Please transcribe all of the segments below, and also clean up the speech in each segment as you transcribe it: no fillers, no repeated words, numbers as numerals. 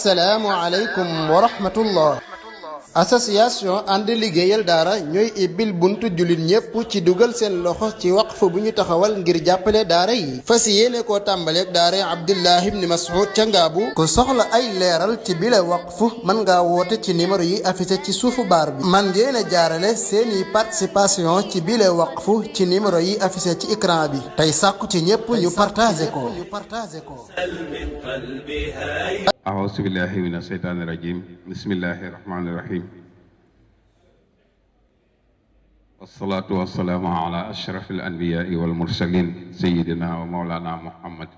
assalaamu aleykum wa rahmatullah. association ànd liggéeyal daara ñooy ibbil buntu jullit ñépp ci dugal seen loxo ci waqf bu ñu taxawal ngir jàppale daara yi fas yéene koo tàmbaleeg daara Abdullah ibn Mas'ud ca Ngaabu. ku soxla ay leeral ci bile waqf mën ngaa woote ci numéro yi affiché ci suufu baar bi. man ngeen a jaarale seeni participation ci bile waqf ci numéro yi affiché ci écran bi tey sàkku ci ñépp ñu partagé ko. أعوذ بالله من الشيطان الرجيم بسم الله الرحمن الرحيم والصلاة والسلام على أشرف الأنبياء والمرسلين سيدنا ومولانا محمد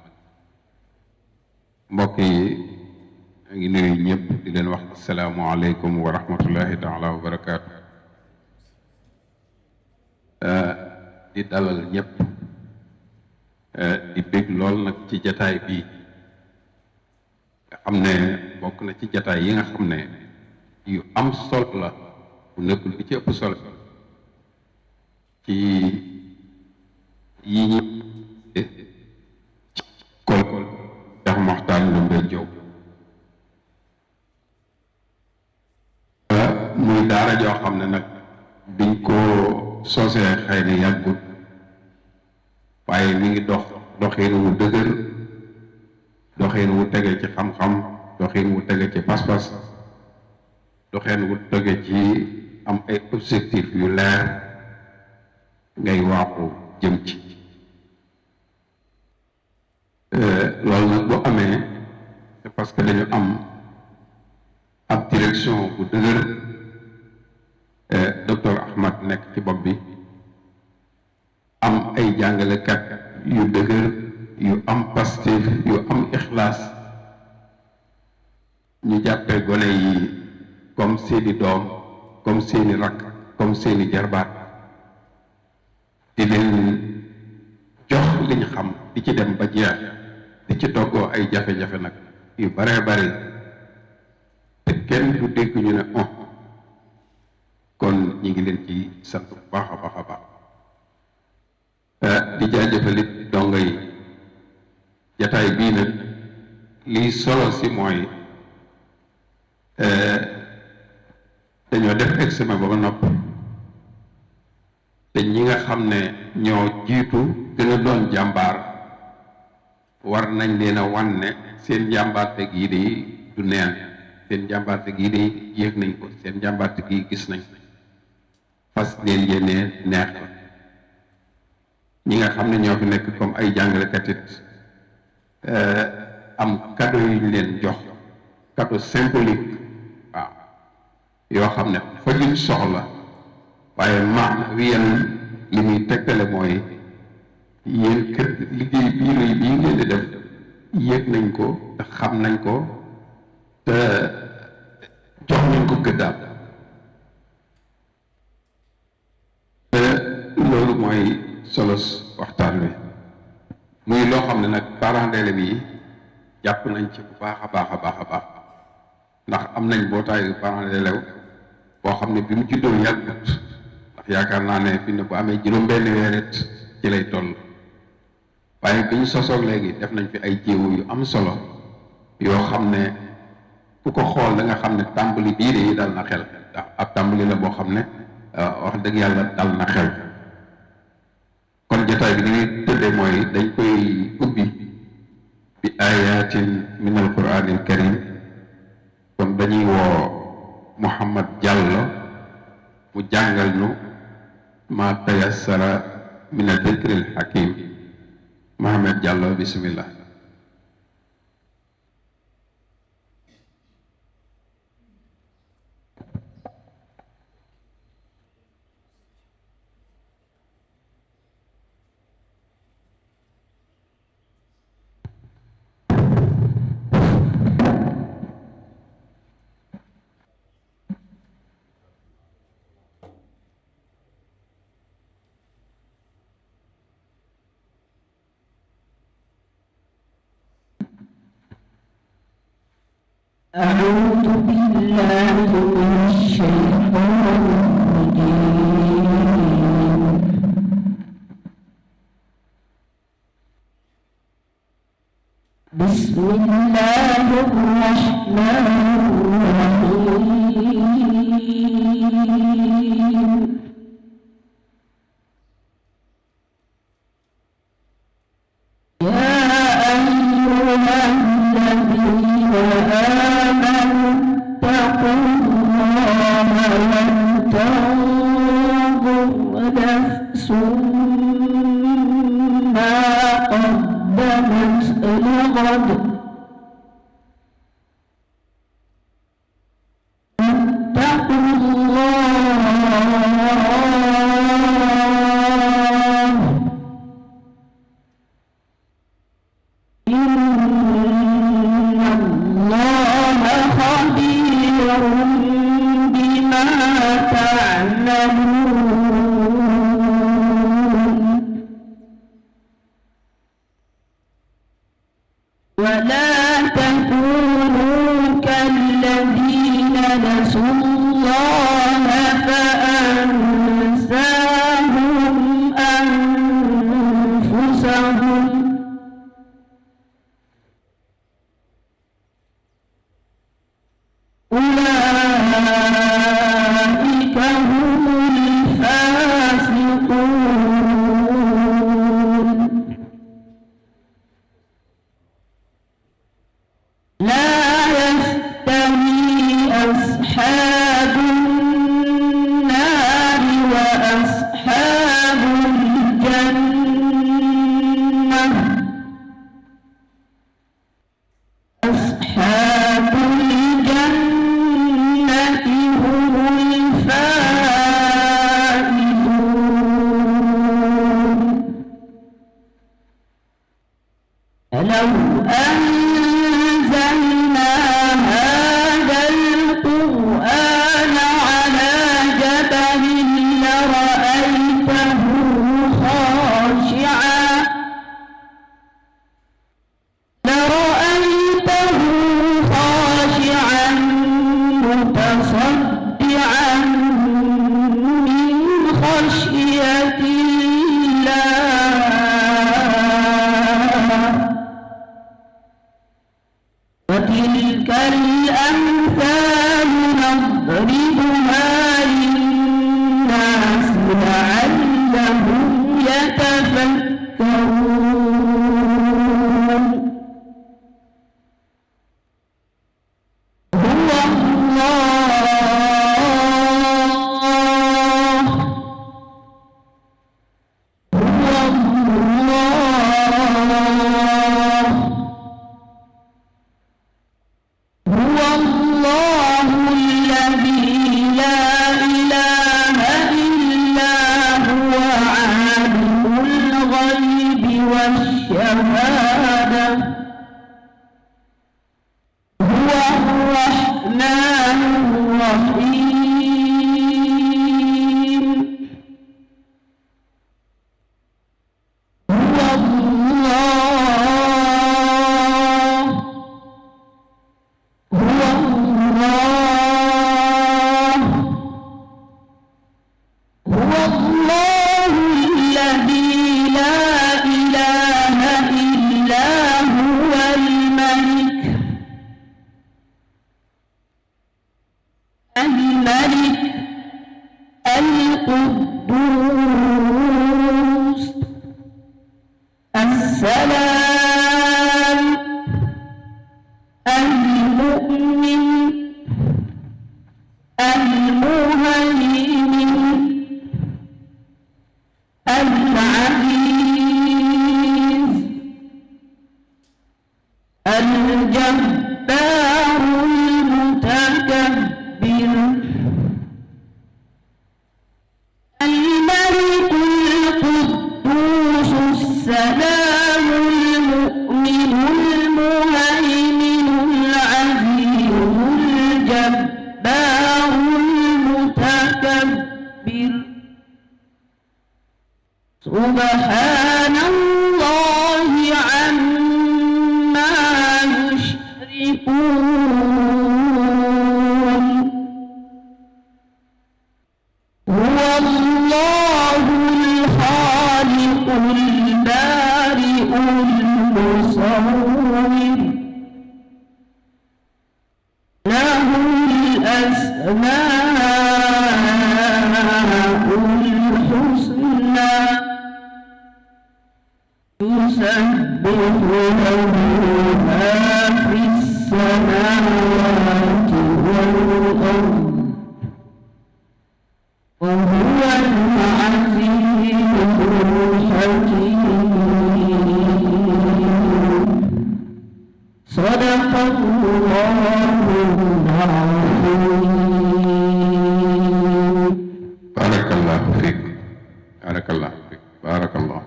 mbokk yi ngi nuyu ñëpp di leen wax asalaamu aleykum wa rahmatullahi taala wa barakaatu di dalal ñëpp di bég lool nag ci jataay bii nga xam ne bokk na ci jataay yi nga xam ne yu am solo la bu nekkul bi ci ëpp solo ci yi ñi kol Cheikh Mokhtar Ndoumbé Diop muy daara joo xam ne nag biñ ko sosee xëy na yàggut waaye mi ngi doxin wu dëgër doxin wu tege ci xam-xam doxin wu tege ci pas-pas doxin wu tege ci am ay objectif yu leer ngay waaxu jëm ci loolu nag bu amee c'est parce que dañu am ab direction bu dëgër docteur Ahmad nekk ci bopp bi am ay jàngalekat yu dëgër yu am pastif yu am ixlaas ñu jàppee gone yi comme seeni doom comme seeni rakk comme seeni jarbaat di leen jox liñ xam di ci dem ba jeex di ci toggoo ay jafe-jafe nag yu baree bari te kenn du dégg ñu ne kon ñi ngi leen ci sant bu baax a baax a baax di jaajëfalit dongo yi jataay bii nag liy solo si mooy dañoo def examen ba noppi te ñi nga xam ne ñoo jiitu gën a doon jàmbaar war nañ leen a wan ne seen jàmbaarte gii de du neen seen jàmbaarte gii de yéeg nañ ko seen jàmbaarte gii gis nañ fas leen yéenee neex la ñi nga xam ne ñoo fi nekk comme ay jàngalekat it am cadeau yu ñu leen jox cadeau symbolique waaw yoo xam ne fajuñ soxla waaye maana wiyan li muy tegtale mooy yéen kër liggéey bii rëy bii ngeen di def yéeg nañ ko te xam nañ ko te jox nañ ko gëddaam te loolu mooy solos waxtaan wi muy loo xam ne nag parents d'élèves yi jàpp nañ ci bu baax a baax a baax a baax ndax am nañ mbootaayu parents d'élèves boo xam ne bi mu juddoo yàggut ndax yaakaar naa ne fi ne bu amee juróom-benn weer it ci lay toll waaye bi ñu sosoog léegi def nañ fi ay jéego yu am solo yoo xam ne ku ko xool da nga xam ne tàmbali bii de dal na xel ndax ab tàmbali la boo xam ne wax dëgg yàlla dal na xel kon jotaay bi dañuy tëddee mooy dañ koy ubbi bi ayatin min alquran al karim kon dañuy woo Mouhamad Diallo mu jàngal nu ma tayassara min al dhikri al hakim Mouhamad Diallo bismillah أعوذ بالله من الشيطان الرجيم بسم الله الرحمن بما تعملون ولا تكونوا كالذين نسوا الله فأنساهم أنفسهم أولئك هم الفاسقون لا يستوي أصحاب النار وأصحاب الجنة أصحاب الجنة هم الفائزون لو أنزلنا هذا القرآن على جبل لرأيته خاشعا متصدعا من خشية الله وتلك الأمثال نضربها للناس لعلهم يتفكرون هو الله الذي لا إله إلا هو عالم الغيب والشهادة هو الرحمن الرحيم هو الله هو الله هو الله الذي لا إله إلا هو الملك القدوس السلام المؤمن المهيمن العزيز الجبار المتكبر الملك القدوس السلام المؤمن المهيمن العزيز الجبار المتكبر سبحان الله عما يشركون هو الله الخالق البارئ المصور له الأسماء الحسنى يسبح له ما في السماوات والأرض وهو العزيز الحكيم صدق الله العظيم بارك الله فيك بارك الله فيك بارك الله فيك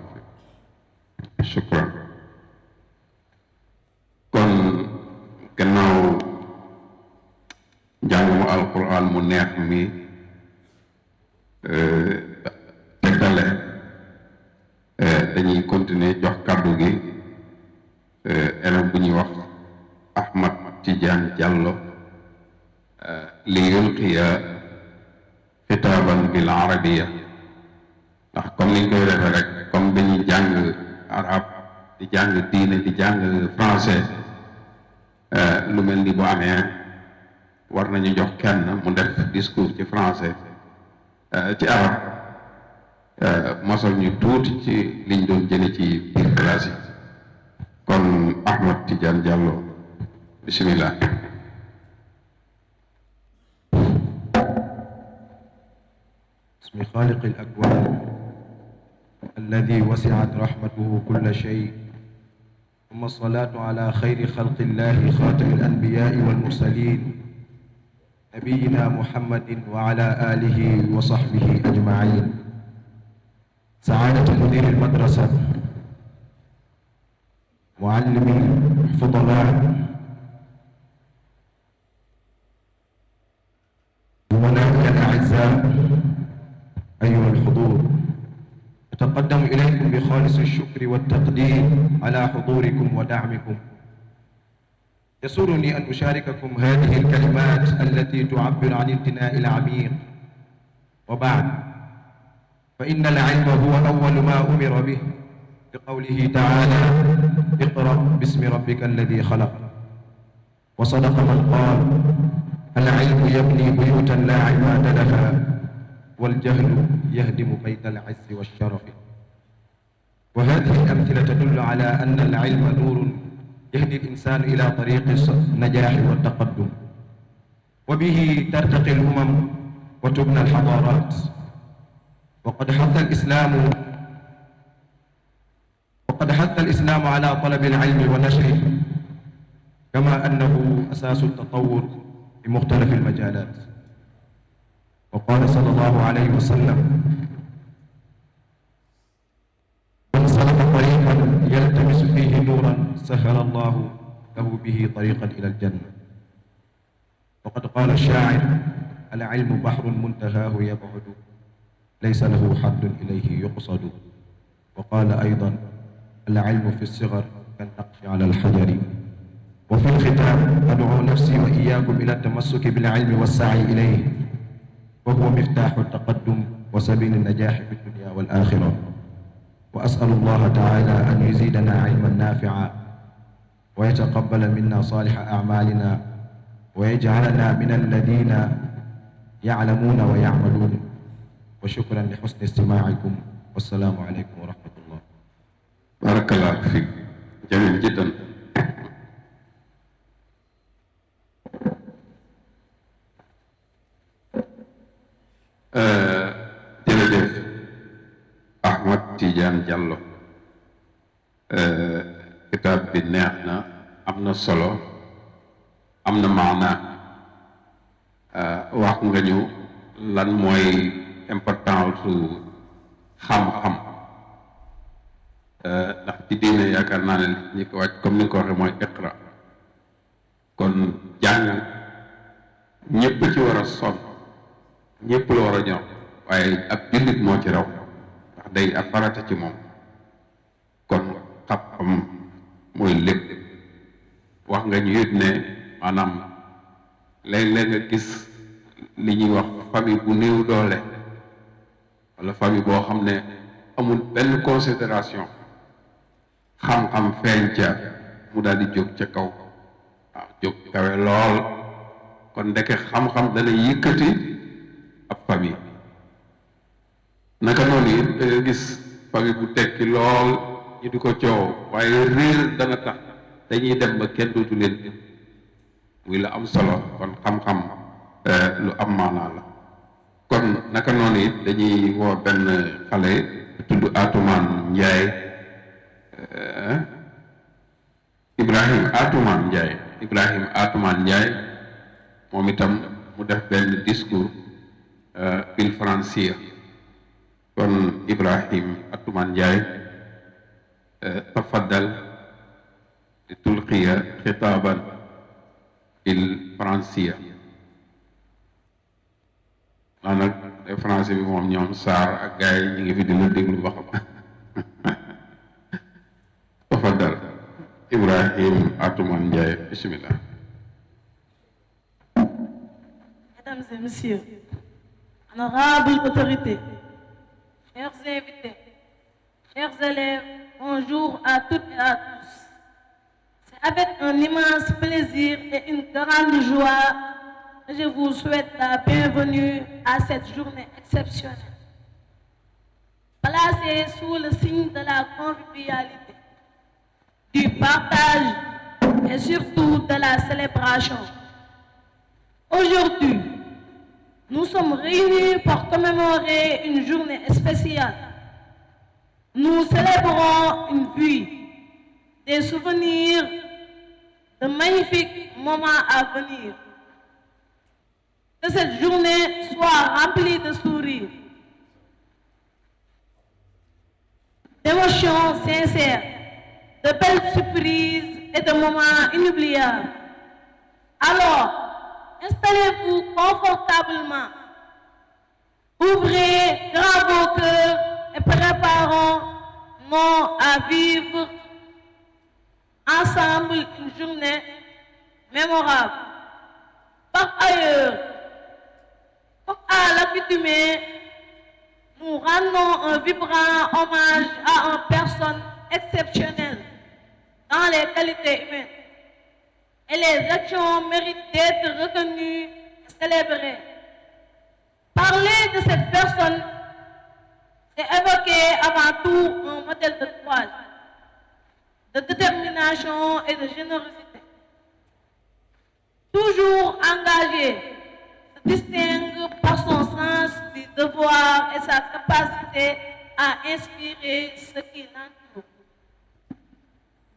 shukran kon gannaaw njàngum alquran mu neex mi tegtale dañuy continuer jox kàddu gi élève bu ñuy wax Ahmad Tidiane Diallo li yulqiya xitaaban bil arabiya, ndax comme niñ koy defee rek comme dañuy jàng arab di jàng diine di jàng français lu mel ni bu amee war nañu jox kenn mu def discours ci français ci arab mosal ñu tuuti ci liñ doon jële ci biir classe yi. kon Ahmad Tidiane Diallo bismillah. بسم خالق الأكوان الذي وسعت رحمته كل شيء، ثم الصلاة على خير خلق الله خاتم الأنبياء والمرسلين نبينا محمد وعلى آله وصحبه أجمعين. سعادة مدير المدرسة، معلمي الفضلاء، زملائي الأعزاء، أيها الحضور، أتقدم إليكم بخالص الشكر والتقدير على حضوركم ودعمكم. يسرني أن أشارككم هذه الكلمات التي تعبر عن امتناء العميق. وبعد، فإن العلم هو أول ما أمر به بقوله تعالى: اقرأ باسم ربك الذي خلق. وصدق من قال: العلم يبني بيوتا لا عماد لها، والجهل يهدم بيت العز والشرف. وهذه الأمثلة تدل على أن العلم نور يهدي الإنسان إلى طريق النجاح والتقدم، وبه ترتقي الأمم وتبنى الحضارات. وقد حث الإسلام على طلب العلم ونشره، كما أنه أساس التطور في مختلف المجالات. وقال صلى الله عليه وسلم: من سلك طريقا يلتمس فيه نورا سهل الله له به طريقا إلى الجنة. وقد قال الشاعر: العلم بحر منتهاه يبعد، ليس له حد إليه يقصد. وقال أيضا: العلم في الصغر كالنقش على الحجر. وفي الختام أدعو نفسي وإياكم إلى التمسك بالعلم والسعي إليه، وهو مفتاح التقدم وسبيل النجاح في الدنيا والآخرة. وأسأل الله تعالى أن يزيدنا علما نافعا، ويتقبل منا صالح أعمالنا، ويجعلنا من الذين يعلمون ويعملون. وشكرا لحسن استماعكم، والسلام عليكم ورحمة الله. بارك الله فيك، جميل جدا. jërëjëf Ahmad Tidiane Diallo, kitaab bi neex na, am na solo, am na maana. wax nga ñu lan mooy importance su xam-xam, ndax ci diine yaakaar naa ne ñi ko wàcc comme ni nga ko waxee mooy iqra. kon jàng ñëpp ci war a sonn, ñëpp la war a ñor, waaye ab jullit moo ci raw ndax day ab farata ci moom. kon xam-xam mooy lépp. wax nga ñu it ne maanaam léeg-léeg nga gis li ñuy wax famille bu néew doole, wala famille boo xam ne amul benn considération, xam-xam feeñ ca mu daal di jóg ca kaw, waaw jóg kawe lool. kon ndeke xam-xam dana yëkkati ab famille. naka noonu it da nga gis famille bu tekki lool ñu di ko coow, waaye réer dana tax dañuy dem ba kenn dootu leen, muy la am solo. kon xam-xam lu am maanaa la. kon naka noonu it dañuy woo benn xale tudd Atoumane Ndiaye, Ibrahim Atoumane Ndiaye, moom itam mu def benn discours bil français. kon Ibrahim Atoumane Ndiaye, tafaddal li tulqiya xitaaban bil français. ndax nag français bi moom ñoom Sarr ak gars yi ñu ngi fi di la déglu ba xam tafadal Ibrahim Atoumane Ndiaye bismillah. Mesdames et messieurs, honorables autorités, chers invités, chers élèves, bonjour à toutes et à tous. C'est avec un immense plaisir et une grande joie que je vous souhaite la bienvenue à cette journée exceptionnelle, placée sous le signe de la convivialité, du partage et surtout de la célébration. Aujourd'hui, nous sommes réunis pour commémorer une journée spéciale. Nous célébrons une vie, des souvenirs, de magnifiques moments à venir. Que cette journée soit remplie de sourires, d'émotions sincères, de belles surprises et de moments inoubliables. Alors, installez-vous confortablement, ouvrez grand vos cœurs et préparons-nous à vivre ensemble une journée mémorable. Par ailleurs, comme à l'accoutumée, nous rendons un vibrant hommage à une personne exceptionnelle dans les qualités humaines. Et les actions méritent d'être reconnues et célébrées. Parler de cette personne, c'est évoquer avant tout un modèle de courage, de détermination et de générosité. Toujours engagé, se distingue par son sens du devoir et sa capacité à inspirer ceux qui l'entourent.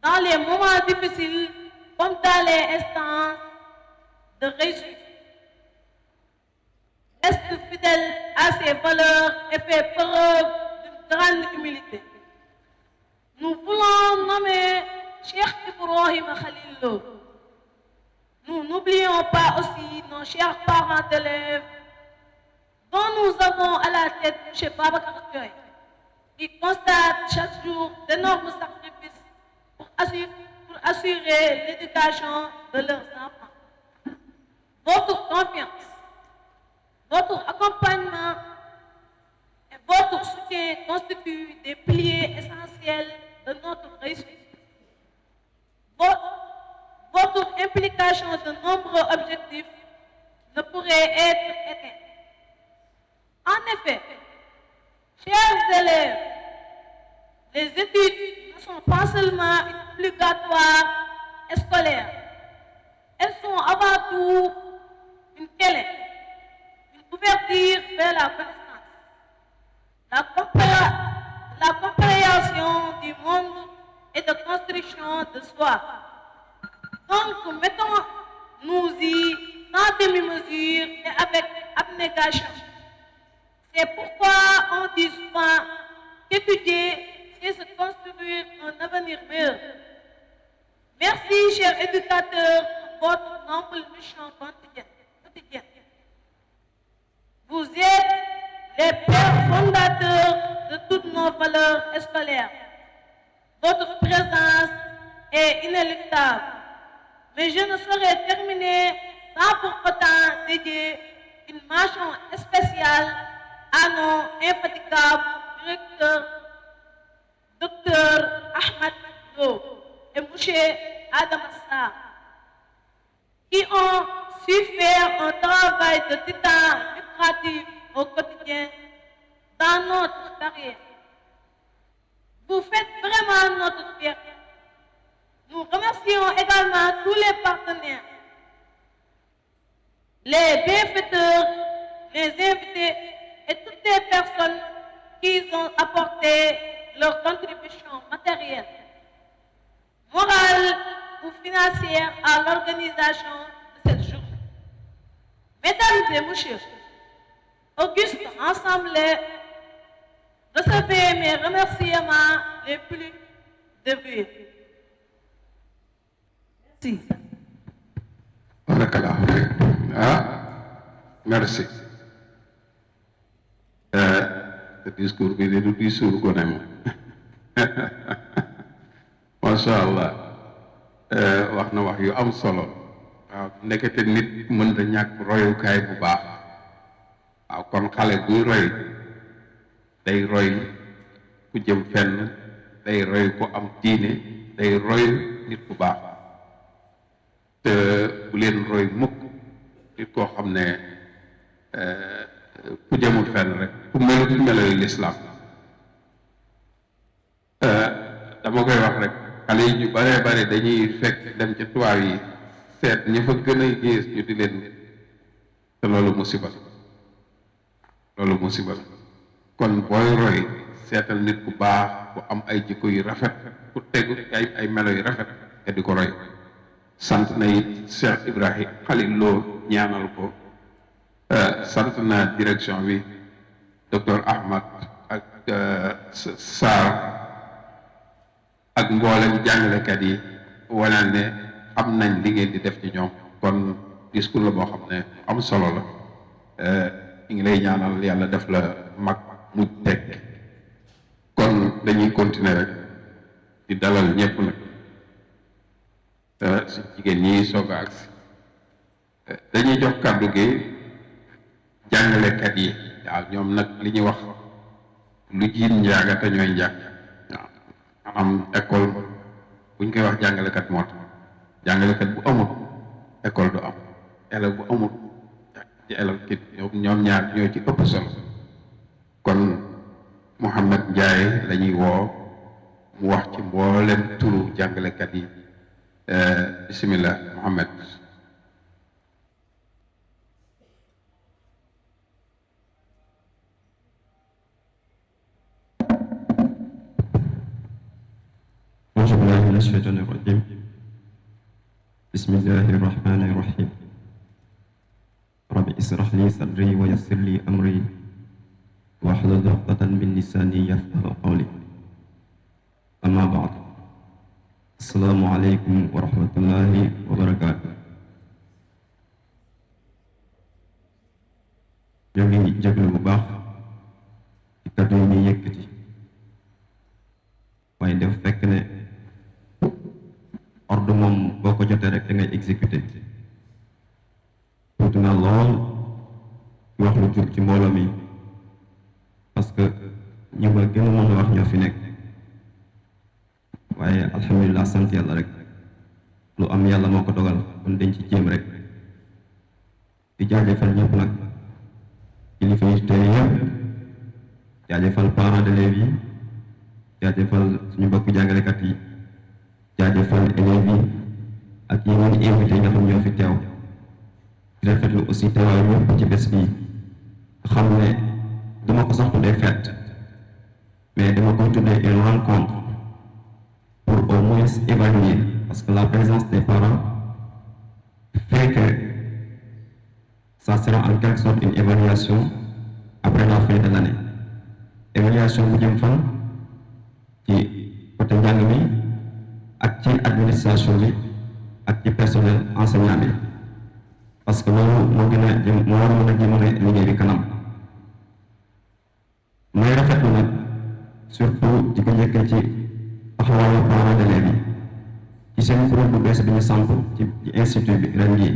Dans les moments difficiles, comme dans les instants de réussite, reste fidèle à ses valeurs et fait preuve d'une grande humilité. Nous voulons nommer Cheikh Ibrahim Khalil Lo. Nous n'oublions pas aussi nos chers parents d'élèves dont nous avons à la tête M. Babacar Thioye, qui constate chaque jour d'énormes sacrifices pour assurer l'éducation de leurs enfants. Votre confiance, votre accompagnement et votre soutien constituent des piliers essentiels de notre réussite. Votre implication de nombreux objectifs ne pourrait être éteinte. En effet, chers élèves, les études ne sont pas seulement obligatoires et scolaires. Elles sont avant tout une clé, une ouverture vers la connaissance, la compréhension du monde et de construction de soi. Donc, mettons-nous-y sans demi-mesure et avec abnégation. C'est pourquoi on dit souvent qu'étudier, c'est se construire un avenir meilleur. Merci, chers éducateurs, pour votre noble mission quotidienne. Vous êtes les pères fondateurs de toutes nos valeurs scolaires. Votre présence est inéluctable. Mais je ne saurais terminer sans pour autant dédier une mention spéciale à nos infatigables directeurs, Dr Ahmed Lo et M. Adam Assar, qui ont su faire un travail de titan lucratif au quotidien dans notre carrière. Vous faites vraiment notre fierté. Nous remercions également tous les partenaires, les bienfaiteurs, les invités et toutes les personnes qui ont apporté leur contribution matérielle, morale ou financière à l'organisation de cette journée. Mesdames et messieurs, Auguste Assemblée, recevez mes remerciements les plus dévoués. Merci. Barakallahu fiik. Merci. te discours bi de du discours gone moom macha allah wax na wax yu am solo waaw ndekete nit mën da ñàkk royukaay bu baax waaw kon xale buy roy day roy ku jëm fenn day roy ku am diine day roy nit ku baax te bu leen roy mukk nit koo xam ne ku jëmul fenn rek ku melut meloy lislaam dama koy wax rek xale yi ñu bare bare dañuy fekk dem ci tubaab yi seet ñi fa gën a gées ñu di leen te loolu musiba la kon booy roy seetal nit ku baax ku am ay jikko yu rafet ku tegu ay melo yu rafet te di ko roy sant na it Cheikh Ibrahim Khalil Lo ñaanal ko sant na direction bi docteur Ahmad ak Sarr ak mboolem jàngalekat yi wanal ne am nañ li ngeen di def ci ñoom kon discours la boo xam ne am solo la ñu ngi lay ñaanal yàlla def la mag mu teg kon dañuy continuer rek di dalal ñëpp nag si jigéen ñi soog a agsi dañuy jox kàddu gi jàngalekat yi waaw ñoom nag li ñuy wax lu jiin njaaga te ñooy njaag waaw am école buñ koy wax jàngalekat moo tax jàngalekat bu amul école du am élève bu amul ci élève kit ñoom ñaar ñoo ci ëpp solo kon Mouhamed Ndiaye la ñuy woo mu wax ci mboolem turu jàngalekat yi bismillah Mouhamed. أعوذ بالله من الشيطان الرجيم بسم الله الرحمن الرحيم رب اشرح لي صدري ويسر لي أمري واحلل عقدة من لساني يفقهوا قولي أما بعد السلام عليكم ورحمة الله وبركاته ñoo ngi jéglu bu baax ci kàddu yi ñuy yëkkati waaye def fekk ne ordre moom boo ko jotee rek da ngay exécuter tuuti na lool wax lu jub ci mbooloo mi parce que ñi ma gën a mën a wax ñoo fi nekk waaye alhamdulilah sant yàlla rek lu am yàlla moo ko dogal kon dañ ci jéem rek di jaajëfal ñëpp nag kilifa yi tey yëpp jaajëfal parents d'élèves yi jaajëfal suñu mbokku jàngalekat yi jaajëfal élèves yi ak yeneen invité yi nga xam ñoo fi teew di rafetlu aussi teewaay ñëpp ci bés bi xam ne dama ko sax tuddee fête mais dama koy tuddee une rencontre pour au moins évaluer parce que la présence des parents fait que ça sera en quelque sorte une évaluation après la fin de l'année évaluation bu jëm fan ci côté njàng mi ak ci administration bi ak ci personnel enseignant bi parce que loolu moo gën a jëm moo war a mën a jëmale liggéey bi kanam may rafetlu nag surtout di ko njëkkee ci taxawaayu parents d'élèves yi ci seen kuréel bu bees bi ñu samp ci institut bi ren jii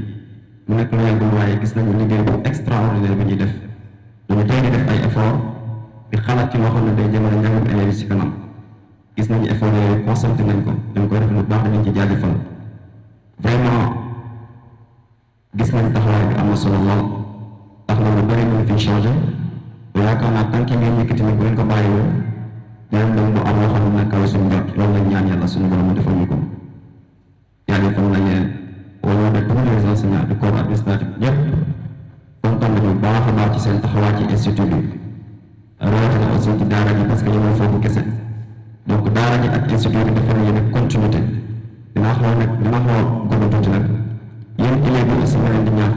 mu nekk lu yàggul waaye gis nañu liggéey bu extraordinaire bi ñuy def dañu tey di def ay effort di xalaat ci loo xam ne day jëmale njàngum élèves yi si kanam gis nañu effort yooyu concentré nañ ko dañ koy def lu baax dañu ci jaajëfal vraiment gis nañ taxawaay bi am na solo lool tax na lu bëri ñu fi changé te yaakaar naa tànk yi ngeen yëkkati ni bu ngeen ko bàyyiwoo ñaan dem bu am loo xam ne kawe suñu jot loolu lañ ñaan yàlla suñu borom mu defal ñu ko jaajëfal nañ leen au nom de tous les enseignants du corps administratif ñëpp kontaan nañu baax a baax ci seen taxawaay ci institut bi rawatina aussi ci daara ji parce que yéen foofu kese donc daara ji ak institut bi dafa yéene continuité dinaa xaw nag dinaa xaw góobu tuuti nag yéen élèves yi aussi ma leen di ñaax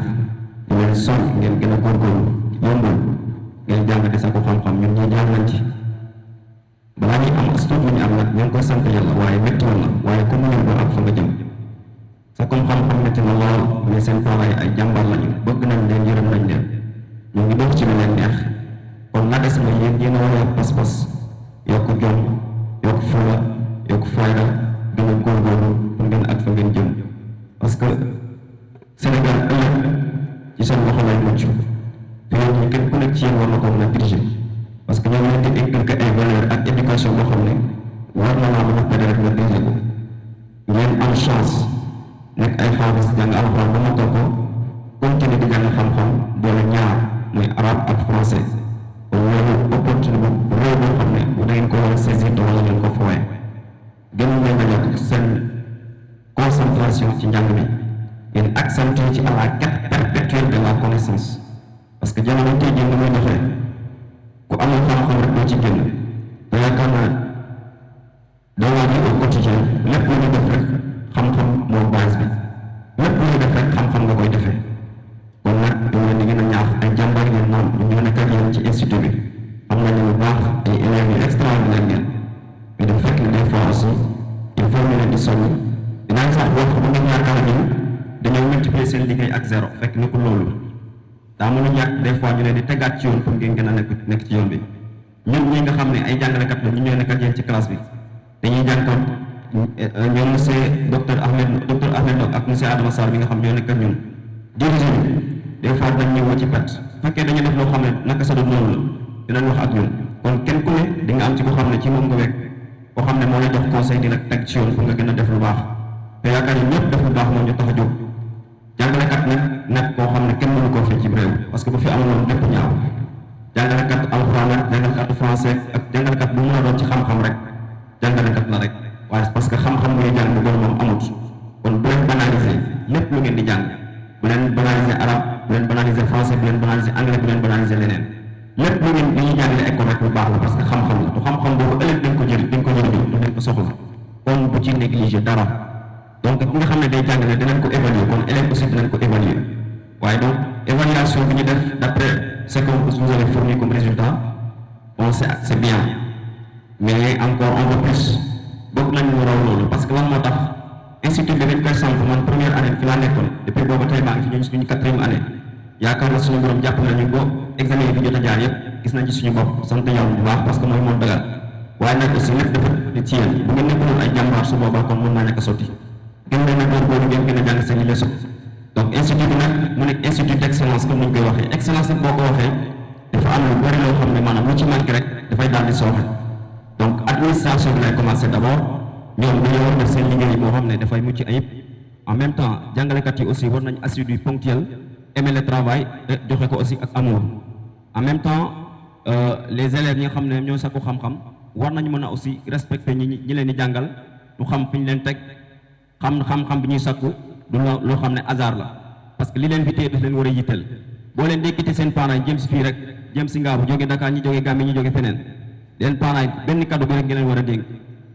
di leen soñ ngeen gën a góorgóorlu yombul ngeen jàng di sàkku xam-xam ñun ñii jaar nañ ci balaa ñuy am stock ñu am nag ñu ngi koy sant yàlla waaye métti woon na waaye comme ñun doo am fa nga jëm sa comme xam-xam métti na lool mais seen parents ay jàmbaar lañu bëgg nañ leen yërëm nañ leen ñu ngi dox ci lu leen neex kon la des mooy yéen a war a pas-pas yokk jom yokk fulla yokk fayda gën a góorgóorlu pour ngeen ak fa ngeen jëm parce que Sénégal ëllëg ci seen loxo lay mucc te yéen ñi kenn ku nekk ci yéen war na ko mën a diriger parce que ñoom leen di inculquer ay valeurs ak éducation boo xam ne war na laa mën a pare rek nga diriger ko ngeen am chance nekk ay xaafis jàng alxuraan ba mokkal ko continuer di jàng xam-xam boole ñaar muy arabe ak français kon loolu opportunité bu réew boo xam ne da ngeen ko war a saisir te wala ngeen ko fooyee gën leen a yokk seen concentration ci njàng mi ngeen accentuer ci à la quête perpétuelle de la connaissance parce que jamono tey jii ni muy doxee ku amul xam-xam rek doo ci génn te yaakaar naa dans la vie au quotidien lépp lu ñu def rek xam-xam moo base bi lépp lu ñu def rek xam-xam nga koy defee kon nag dañ leen di gën a ñaax ay jàmbaar ngeen naan ñu ñoo nekk ak yéen ci institut bi xam nañu bu baax ay élèves yu extraordinaire ngeen mais dafa fekk ne des fois aussi il faut ñu leen di soññ dinaa sax wax bu ngeen yaakaar ni dañoo multiplier seen liggéey ak zéro fekk ni ko loolu daa mën a ñàkk des fois ñu leen di tegaat ci yoon pour ngeen gën a nekk ci yoon bi ñun ñi nga xam ne ay jàngalekat la ñu ñoo nekk ak yéen ci classe bi dañuy jànkoon ñoom monsieur docteur Ahmed Ndong ak monsieur Adama Sarr bi nga xam ñoo nekk ak ñun dirigé ñu des fois dañ ñëw ci pet fekkee dañu def loo xam ne naka sa dul noonu la dinañ wax ak ñun kon kenn ku ne di nga am ci ko xam ne ci moom nga wekk koo xam ne moo lay jox conseil di la teg ci yoon pour nga gën a def lu baax te yaakaar ni ñëpp def lu baax moo ñu tax a jóg jàngalekat nag nekk koo xam ne kenn mënu koo fii ci réew parce que bu fi amuloon lépp ñaaw jàngalekat alxuraan ak jàngalekat français ak jàngalekat bu mën a doon ci xam-xam rek jàngalekat la rek waaye parce que xam-xam muy jàng bu doon moom amut kon bu leen banaliser lépp lu ngeen di jàng bu leen banaliser arabe bu leen banaliser français bu leen banaliser anglais bu leen banaliser leneen lépp lu ngeen li ñuy jàngale école rek lu baax la parce que xam-xam la te xam-xam boobu ëllëg dañ ko jëriñoo du leen ko soxla kon bu ci négliger dara donc ki nga xam ne day jàngale dinañ ko évaluer kon élève aussi dinañ ko évaluer waaye donc évaluation bi ñu def d'après ce que vous avez fourni comme résultat bon c'est bien mais encore un peu plus bëgg nañu mu raw loolu parce que lan moo tax institut bi dañ koy samp man première année fi laa nekkoon depuis boobu tey maa ngi fi ñu suñu 4e année yaakaar na suñu borom jàpp nañu ba examen yi fi jot a jaar yëpp gis nañ ci suñu bopp sant yàlla bu baax parce que mooy moom dagal waaye nag aussi lépp dafa ci yéen bu ngeen nekkoon ay jàmbaar su boobaa kon mën naa nekk sotti gën leen a góorgóorlu ngeen gën a jàng seen i leçon donc institut bi nag mu nekk institut d'excellence comme ni ñu koy waxee excellence nag boo ko waxee dafa am lu bari loo xam ne maanaam lu ci manqué rek dafay daal di sooxe donc administration bi lay commencer d'abord ñoom dañoo war def seen liggéey moo xam ne dafay mucc ayib en même temps jàngalekat yi aussi war nañ assidu ponctuel aimer le travail joxe ko aussi ak amour en même temps les élèves ñi nga xam ne ñoo sakku xam-xam war nañu mën a aussi respecter ñi leen di jàngal du xam fi ñu leen teg xam-xam bi ñuy sakku du loo xam ne hasard la parce que li leen fi téye daf leen war a yitteel boo leen dékkiti seen parents yi jëm si fii rek jëm si Ngaabu jóge Dakar ñi jóge Gambie ñi jóge feneen leen parents yi benn kaddu bi rek nga leen war a dénk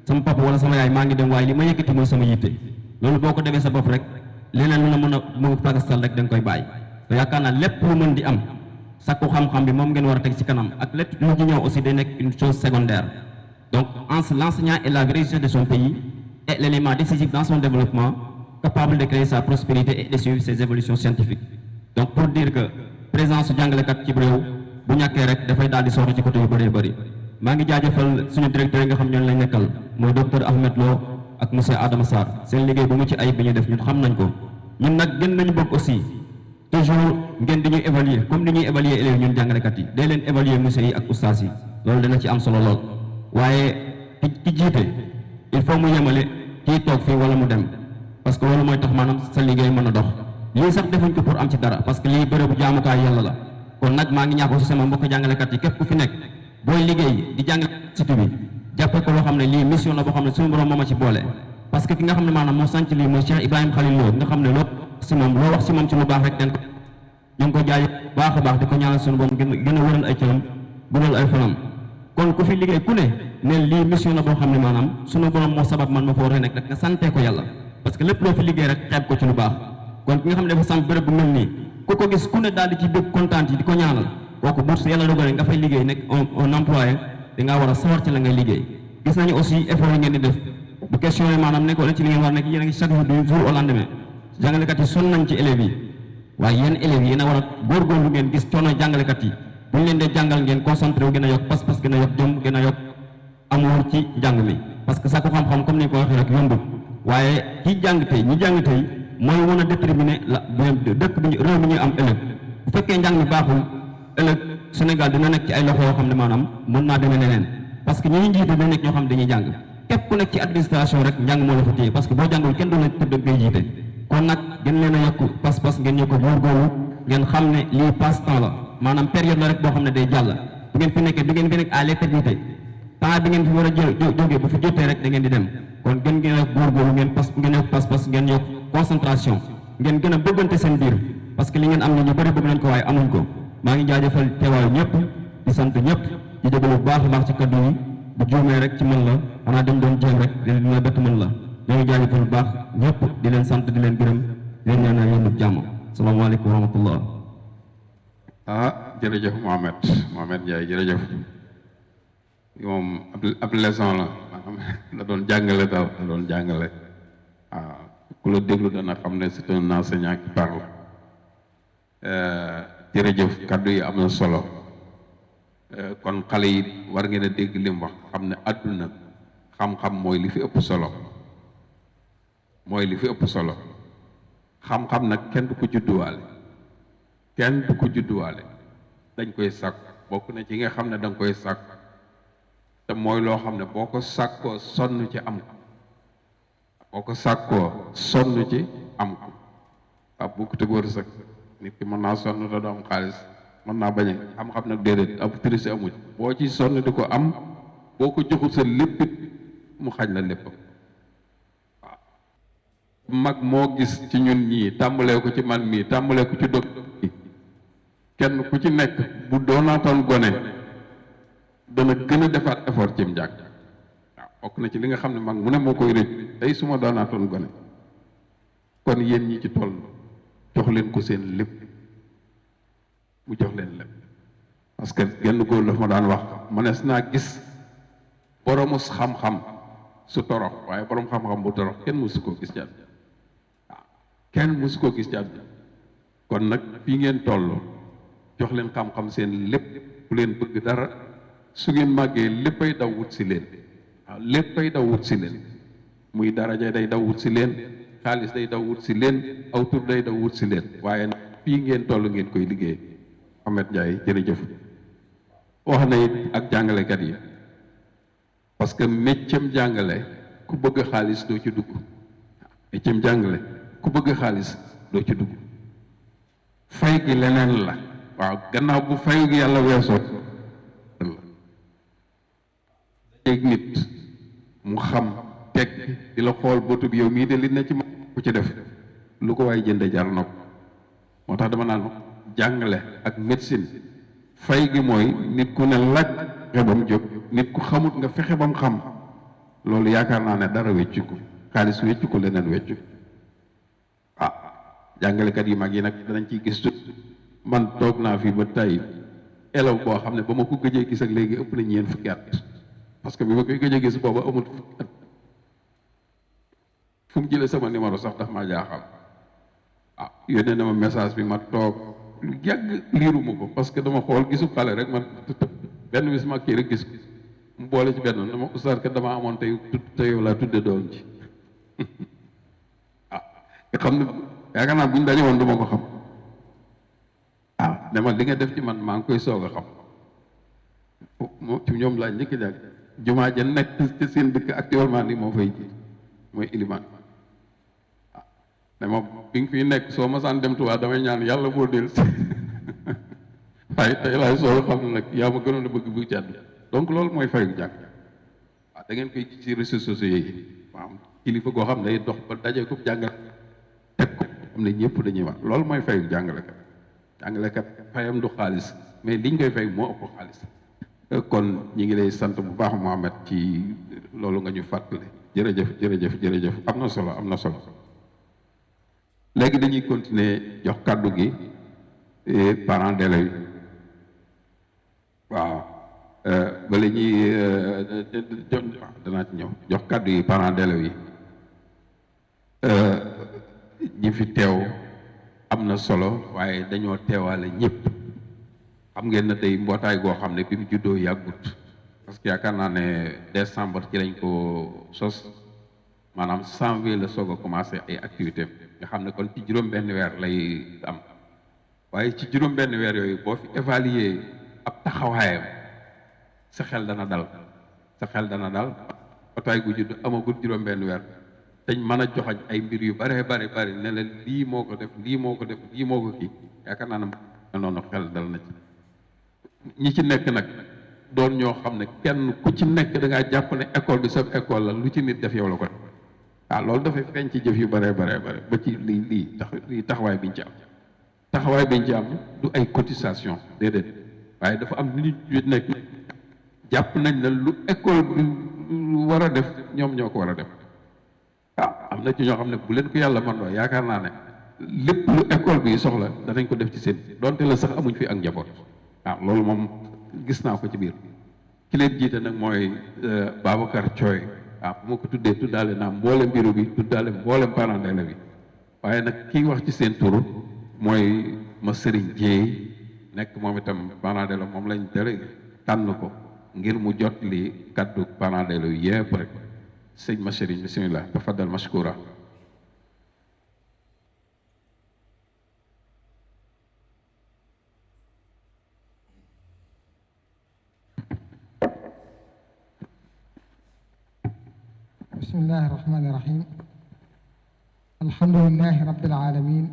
sama papa wala sama yaay maa ngi dem waaye li ma yëkkati mooy sama yitte loolu boo ko defee sa bopp rek leneen lu la mën a mu fagastal rek da nga koy bàyyi te yaakaar naa lépp lu mën di am sakku xam-xam bi moom ngeen war a teg ci kanam ak lépp lu ci ñëw aussi day nekk une chose secondaire donc l'enseignant est la vraie richesse de son pays et l'élément décisif dans son développement capable de créer sa prospérité et de suivre ses évolutions scientifiques donc pour dire que présence su jàngalekat ci réew bu ñàkkee rek dafay daal di soxla ci côté yu bëree bëri maa ngi jaajëfal suñu directeur yi nga xam ñoom lañ nekkal mooy docteur Ahmed Lo ak monsieur Adama Sarr seen liggéey bu mu ci ayib bi ñuy def ñun xam nañ ko ñun nag gën nañu bëgg aussi toujours ngeen di ñuy évaluer comme ni ñuy évaluer élèves ñun jàngalekat yi day leen évaluer monsieur yi ak oustaz yi loolu dana ci am solo lool waaye ki jiite il faut mu yemale kii toog fii wala mu dem parce que loolu mooy tax maanaam sa liggéey mën a dox lii sax defuñ ko pour am ci dara parce que lii bërëbu jaamukaay yàlla la kon nag maa ngi ñaax aussi sama mbokk jàngalekat yi képp ku fi nekk booy liggéey di jàngale institut bi jàppee ko loo xam ne lii mission la boo xam ne suñu borom moo ma ci boole parce que ki nga xam ne maanaam moo sanc lii mooy Cheikh Ibrahima Khalil Lo nga xam ne loo si moom loo wax si moom ci lu baax rek den ko ñu ngi ko jaay baax a baax di ko ñaanal suñu borom gën a wëral ay cëram guddal ay fanam kon ku fi liggéey ku ne ne lii mission la boo xam ne maanaam suñu borom moo sabab man ma fa war a nekk rek nga santee ko yàlla parce que lépp loo fi liggéey rek xeeb ko ci lu baax kon ki nga xam ne dafa samp bërëb bu mel nii ku ko gis ku ne daal di ci bëgg kontaan yi di ko ñaanal kooku bu yàlla dogalee nga fay liggéey nekk un employé da ngaa war a sawar ci la ngay liggéey gis nañu aussi effort yi ngeen di def bu question yi maanaam nekkoo ci li ngeen war nekk yéen a ngi chaque jour du jour au lendemain jàngalekat yi sonn nañ ci élèves yi waaye yéen élèves yi yéen a war a góorgóorlu ngeen gis coono jàngalekat yi bu ñu leen dee jàngal ngeen concentré wu gën a yokk pas-pas gën a yokk jom gën a yokk amour ci njàng mi parce que sàkku xam-xam comme ni ko waxee rek yombul waaye ki jàng tey ñi jàng tey mooy mën a déterminer la dëkk bi réew mi ñu am ëllëg bu fekkee njàng mi baaxul ëllëg Sénégal dina nekk ci ay loxo yoo xam ne maanaam mën naa demee neneen parce que ñi jiite dina nekk ñoo xam ne dañuy jàng képp ku nekk ci administration rek njàng moo la fa téye parce que boo jàngul kenn du la tëdd ngay jiite kon nag gën leen a yokk pas-pas ngeen ñëw ko góorgóorlu ngeen xam ne lii passe-temps la maanaam période la rek boo xam ne day jàll bu ngeen fi nekkee du ngeen fi nekk à l'éternité temps bi ngeen fi war a jógee bu fi jotee rek da ngeen di dem kon gën ngeen yokk góorgóorlu ngeen yokk pas-pas ngeen yokk concentration ngeen gën a bëggante seen biir parce que li ngeen am ni ñu bëri bëgg nañ ko waaye amuñ ko maa ngi jaajëfal teewaayu ñëpp di sant ñëpp di jégalu bu baax a baax ci kaddu yi bu juumee rek ci mën la xanaa dañ doon jéem rek dina bett mën la ñoo ngi jaajëfal bu baax ñëpp di leen sant di leen gërëm di leen ñaanal yéen jàmm salaamaaleykum wa rahmatullah. Jërëjëf Mohamed Ndiaye jërëjëf moom ab leçon la maanaam la doon jàngale daal la doon jàngale waaw ku la déglu dana xam ne c'est un enseignant qui parle jërëjëf kaddu yi am na solo kon xale yi war ngeen a dégg li mu wax xam ne àdduna xam-xam mooy li fi ëpp solo mooy li fi ëpp solo xam-xam nag kenn du ko judduwaale dañ koy sàkk bokk na ci nga xam ne da nga koy sàkk te mooy loo xam ne boo ko sàkkoo sonn ci am ko waaw bu ko tëg wërsëg nit ki mën naa sonn te du am xaalis mën naa bañ a xam-xam nag déedéet ab triche amu ci boo ci sonn di ko am boo ko joxul sa léppit mu xañ la lépp waaw mag moo gis ci ñun ñii tàmbalee ko ci man mii tàmbalee ko ci docteur yi kenn ku ci nekk bu doonaatoon gone dana gën a defaat effort cim njàng waaw bokk na ci li nga xam ne mag mu ne moo koy rëcc tey su ma doonaatoon gone kon yéen ñi ci toll jox leen ko seen lépp mu jox leen lépp parce que genn góor la ma daan wax mënees naa gis boromus xam-xam su torox waaye borom xam-xam bu torox kenn mësu koo gis ci àddina waaw kenn mësu koo gis ci àddina kon nag fii ngeen toll jox leen xam-xam seen lépp ku leen bëgg dara su ngeen màggee léppay daw wut si leen waaw léppay daw wut si leen muy daraja day daw wut si leen xaalis day daw wut si leen aw tur day daw wut si leen waaye nag fii ngeen toll ngeen koy liggéey Mohamed Ndiaye jërëjëf wax na it ak jàngalekat yi parce que méccam jàngale ku bëgg xaalis doo ci dugg méccam jàngale ku bëgg xaalis doo ci dugg fay gi leneen la waaw gannaaw bu fayu gi yàlla weesoo la dégg nit mu xam teg di la xool bëtub yow mii de li na ci ma ku ci def lu ko waaye jënde jar na ko moo tax dama naan jàngale ak médecine fay gi mooy nit ku ne laaj fexe ba mu jóg nit ku xamut nga fexe ba mu xam loolu yaakaar naa ne dara weccu ko xaalis weccu ko leneen weccu jàngalekat yu mag yi nag danañ ciy gis man toog naa fi ba tey élève boo xam ne ba ma ko gëjee gis ak léegi ëpp na ñeent fukki at parce que bi ma koy gëjee gis booba amul fukki at fu mu jëlee sama numéro sax daf maa jaaxal yónnee na ma message bi ma toog lu yàgg liiruma ko parce que dama xool gisu xale rek man benn bis ma kii rek gis mu boole ci benn dama oustaz kat dama amoon tey yow laa tudde doom ji nga xam ne yaakaar naa buñ daje woon duma ko xam dama li nga def ci man maa ngi koy soog a xam moom ci ñoom laa njëkk jàng jumaa ja nekk ci seen dëkk actuellement nii moo fay ji mooy ilimaan ne ma bi nga fiy nekk soo masaan dem Tuubaa damay ñaan yàlla boo del si waaye tey laay soog a xam ne nag yaa ma gënoon a bëgg bu ci àdduna donc loolu mooy fayu jàng da ngeen koy ci réseaux sociaux yi waaw kilifa goo xam ne dox ba daje ko jàngal teg ko xam ne ñëpp dañuy wax loolu mooy fayu jàngalekat fayam du xaalis mais liñ koy fay moo ëpp xaalis kon ñi ngi lay sant bu baax Mohamed ci loolu nga ñu fàttali jërëjëf am na solo léegi dañuy continuer jox kàddu gi parents d'élèves yi waaw bala ñuy danaa ci ñëw jox kàddu yi parents d'élèves yi ñi fi teew am na solo waaye dañoo teewaale ñëpp xam ngeen ne tey mbootaay goo xam ne bi mu juddoo yàggut parce que yaakaar naa ne décembre ci lañ ko sos maanaam janvier la soog a commencé ay activités nga xam ne kon ci juróom-benn weer lay am waaye ci juróom-benn weer yooyu boo fi évaluer ab taxawaayam sa xel dana dal mbootaay gu judd amagut juróom-benn weer dañ mën a joxañ ay mbir yu bare ne leen lii moo ko def lii moo ko kii yaakaar naa ne noonu xel dal na ci ñi ci nekk nag doon ñoo xam ne kenn ku ci nekk da ngaa jàpp ne école bi sa école la lu ci nit def yow la ko waaw loolu dafay feeñ ci jëf yu bare ba ci lii taxawaay biñ ci am taxawaay biñ ci am du ay cotisation déedéet waaye dafa am nit ñu nekk jàpp nañ ne lu école bi war a def ñoom ñoo ko war a def am na ci ñoo xam ne bu leen ko yàlla mën loo yaakaar naa ne lépp lu école bi soxla danañ ko def ci seen donte la sax amuñ fi ak njaboot waaw loolu moom gis naa ko ci biir ki leen jiite nag mooy Babacar Thioy waaw bu ma ko tuddee tuddaale naa mboolem bureau bi tuddaale mboolem parents d'élèves bi waaye nag kii wax ci seen tur mooy ma Serigne Dieye nekk moom itam parents d'élèves moom lañ délégué tànn ko ngir mu jot li kaddu parents d'élèves yi yépp rek sëñ ma Serigne bismillah tafaddal mashkura بسم الله الرحمن الرحيم الحمد لله رب العالمين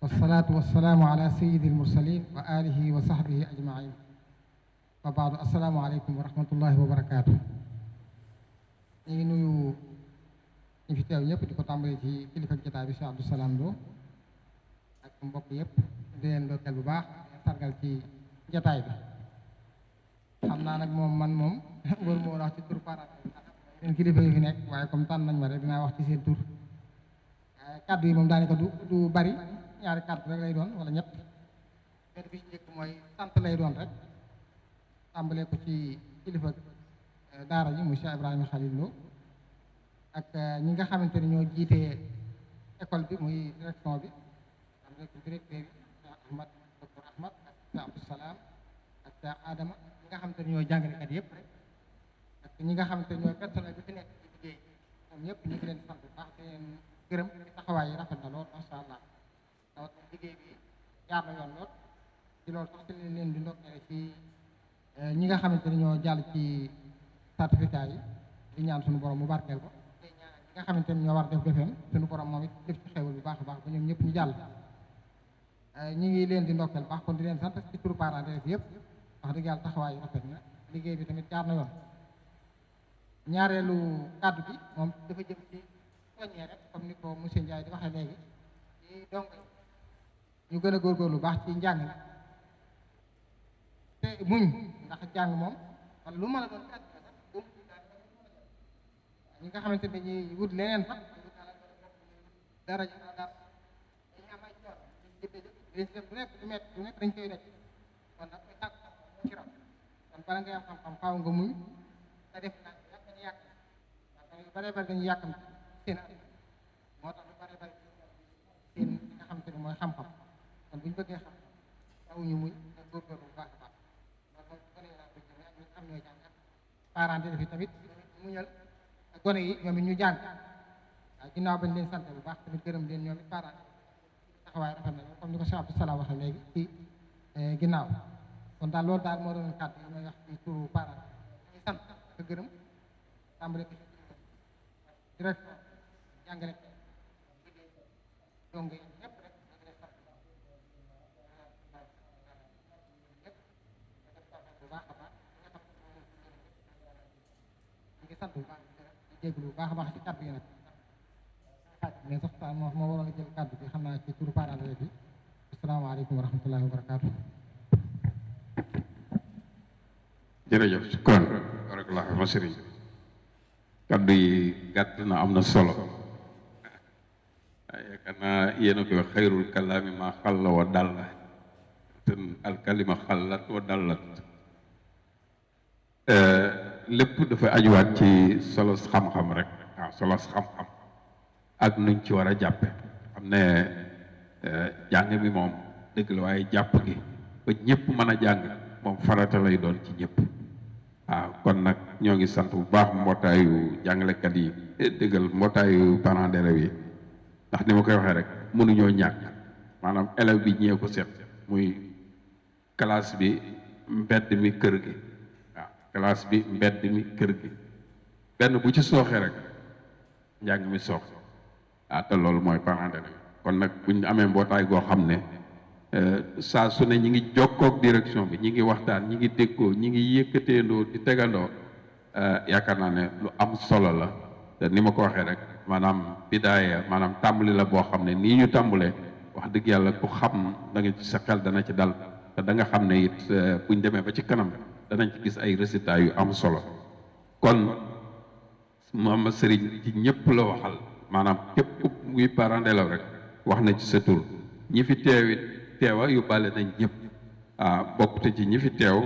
والصلاة والسلام على سيد المرسلين وآله وصحبه أجمعين وبعد السلام عليكم ورحمة الله وبركاته ñu ngi nuyu ñi fi teew ñëpp di ko tàmbali ci kilifa jotaay bi Cheikh Abdou Salam Lo ak mbokk yëpp di leen ndokkeel bu baax di leen sargal ci jotaay bi xam naa nag man waru moo wax ci tur parent seen kilifa yi fi nekk waaye comme tànn nañ ma rek dinaa wax ci seen tur kàddu yi moom daanaka du bari ñaari kàddu rek lay doon wala ñett benn bi ci njëkk mooy sant lay doon rek tàmbalee ko ci kilifa daara ji monsieur Ibrahima Khalil Lo ak ñi nga xamante ni ñoo jiitee école bi muy direction bi tàmbalee ko directeur bi Cheikh Ahmad docteur Ahmad ak Cheikh Abdou Salam ak Cheikh Adama ñi nga xamante ni ñoo jàngalekat yëpp rek ak ñi nga xamante ni ñooy personnel bi fi nekk ci liggéey ñoom ñëpp ñu ngi leen sant bu baax di leen gërëm ci taxawaay yi rafet na lool macha allah rawat liggéey bi jaar na yoon lool ci loolu sax ci leen di ndokkale ci ñi nga xamante ni ñoo jàll ci certificat yi di ñaan suñu borom mu barkeel ko te ñaan ñi nga xamante ni ñoo war def defeen suñu borom moom it def ci xewal bu baax a baax ba ñoom ñëpp ñu jàll ñi ngi leen di ndokkeel baax kon di leen sant ci turu parents d'élèves yëpp wax dëgg yàlla taxawaay yi rafet na liggéey bi tamit jaar na yoon ñaareelu kàddu bi moom dafa jëm ci soññee rek comme ni ko monsieur Ndiaye di waxee léegi ci dongo ñu gën a góorgóorlu lu baax ci njàng mi te muñ ndax jàng moom wala lu mën a doon kàddu la sax ñi nga xamante ne dañuy wut leneen sax dara dañuy am ay coono du nekk du nekk dañ koy nekk kon nag koy tàgg ci raw kon bala ngay am xam-xam faaw nga muñ te def naa yàq yu bare bari dañuy yàkkam seen moo tax lu bare bari seen li nga xamante ne mooy xam-xam kon bu ñu bëggee xam taw ñu muy nga góorgóorlu bu baax a baax loolu moom gone yi laa ko jëlee ak ñi xam ñooy jàng parents d'élèves yi tamit muñal ak gone yi ñoom it ñu jàng waaw ginnaaw bañ leen sant bu baax tamit gërëm leen ñoom it parents taxawaay rafet na comme ni ko Cheikh Abdou Salam waxee léegi ci ginnaaw kon daal loolu daal moo doon kàddu yi may wax ci turu parents ñu sant ak gërëm tàmbale ko direct jàngale donc ñëpp rek bu baax a baax ñu ngi sant bu baax di jégalu bu baax a baax ci kàddu yi nag mais sax moo waroon a jël kàddu bi xam naa ci turu parents d'élèves bi asalaamaaleykum wa rahmatullahi wa barakaatu. jërëjëf shukran barakallahu ma sëriñ kaddu yi gàtt na am na solo yaakaar naa yéen a koy wax xayrul kalaami ma xalla wa dalla te alkalima xallat wa dallat lépp dafa ajuwaat ci solos xam-xam rek waaw solos xam-xam ak nuñ ci war a jàppe xam ne jàng mi moom dëgg la waaye jàpp gi ba ñëpp mën a jàng moom farata lay doon ci ñëpp. waaw kon nag ñoo ngi sant bu baax mbootaayu jàngalekat yi dëggal mbootaayu parents d'élèves yi ndax ni ma koy waxee rek mënuñoo ñàkk maanaam élève bi ñee ko seet muy classe bi mbedd mi kër gi waaw classe bi mbedd mi kër gi benn bu ci sooxee rek njàng mi soox waaw te loolu mooy parents d'élèves kon nag buñ amee mbootaay goo xam ne saa su ne ñi ngi jokkook direction bi ñi ngi waxtaan ñi ngi déggoo ñi ngi yëkkateendoo di tegandoo yaakaar naa ne lu am solo la te ni ma ko waxee rek maanaam bidaaya maanaam tàmbali la boo xam ne nii ñu tàmbalee wax dëgg yàlla ku xam da nga ci sa xel dana ci dal te da nga xam ne it buñ demee ba ci kanam danañ ci gis ay résultats yu am solo kon moom sëriñ ci ñëpp la waxal maanaam képp muy parent d'élève rek wax na ci sa tur ñi fi teewit teewa yóbbaale nañ ñëpp bokkute ci ñi fi teew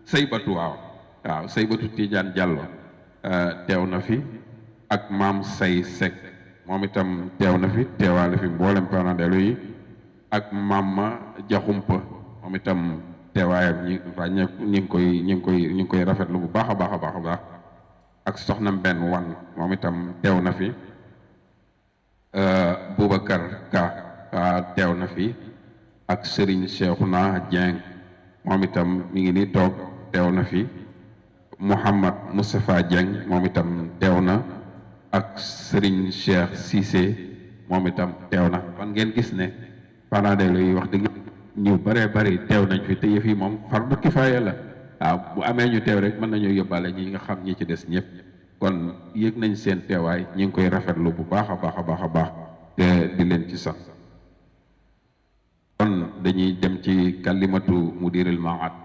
sëy batu waaw sëy batu Tidiane Diallo teew na fi ak maam say Seck moom itam teew na fi teewaale fi mboolem parents d'élèves yi ak maam Jaxumpa moom itam teewaayam ñi ngi koy rafetlu bu baax a baax a baax a baax ak soxna Mbenn Wan moom itam teew na fi Boubacar Ka teew na fi ak Serigne Cheikhouna Dieng moom itam mi ngi ni toog teew na fi Mouhamad Moustapha Dieng moom itam teew na ak Serigne Cheikh Cissé moom itam teew na kon ngeen gis ne parents d'élèves yi wax dëgg ñu bëree bëri teew nañ fi te yëf yi moom fardu kifaaya la waaw bu amee ñu teew rek mën nañoo yóbbaale ñi nga xam ñi ci des ñëpp kon yëg nañ seen teewaay ñi ngi koy rafetlu bu baax a baax a baax a baax te di leen ci sant kon dañuy dem ci kalimatu mudiril maat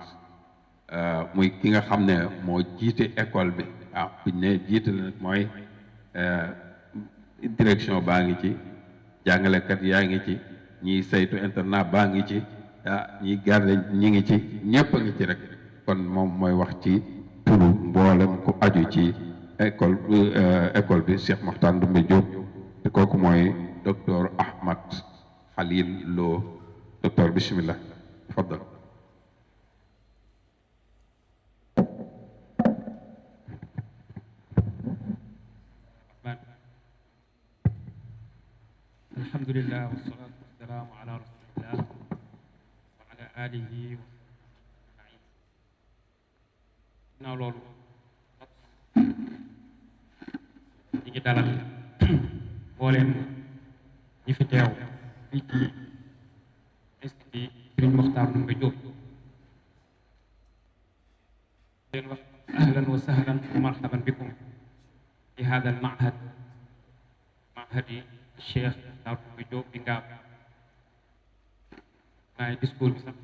muy ki nga xam ne moo jiite école bi waaw buñ ne jiite la nag mooy direction baa ngi ci jàngalekat yaa ngi ci ñiy saytu internat baa ngi ci ñiy garde ñi ngi ci ñëpp a ngi ci rek kon moom mooy wax ci turu mboolem ku aju ci école bi Cheikh Makhtar Ndoumbé Diop te kooku mooy docteur Ahmad Khalil Lo docteur bismillah faddal alhamdulillah wassalatu wassalamu ala rasulillah wa ala alihi wa sahbihi ginnaaw loolu ñi ngi dalal mbooleem ñi fi teew fii ci institut Serigne Makhtar Ndoumbé Diop leen wax ahlan wa sahlan wa marhaban bikum fi hada al mahad mahadi Cheikh Makhtar Ndoumbé Diop di ngaam waaye discours bi sax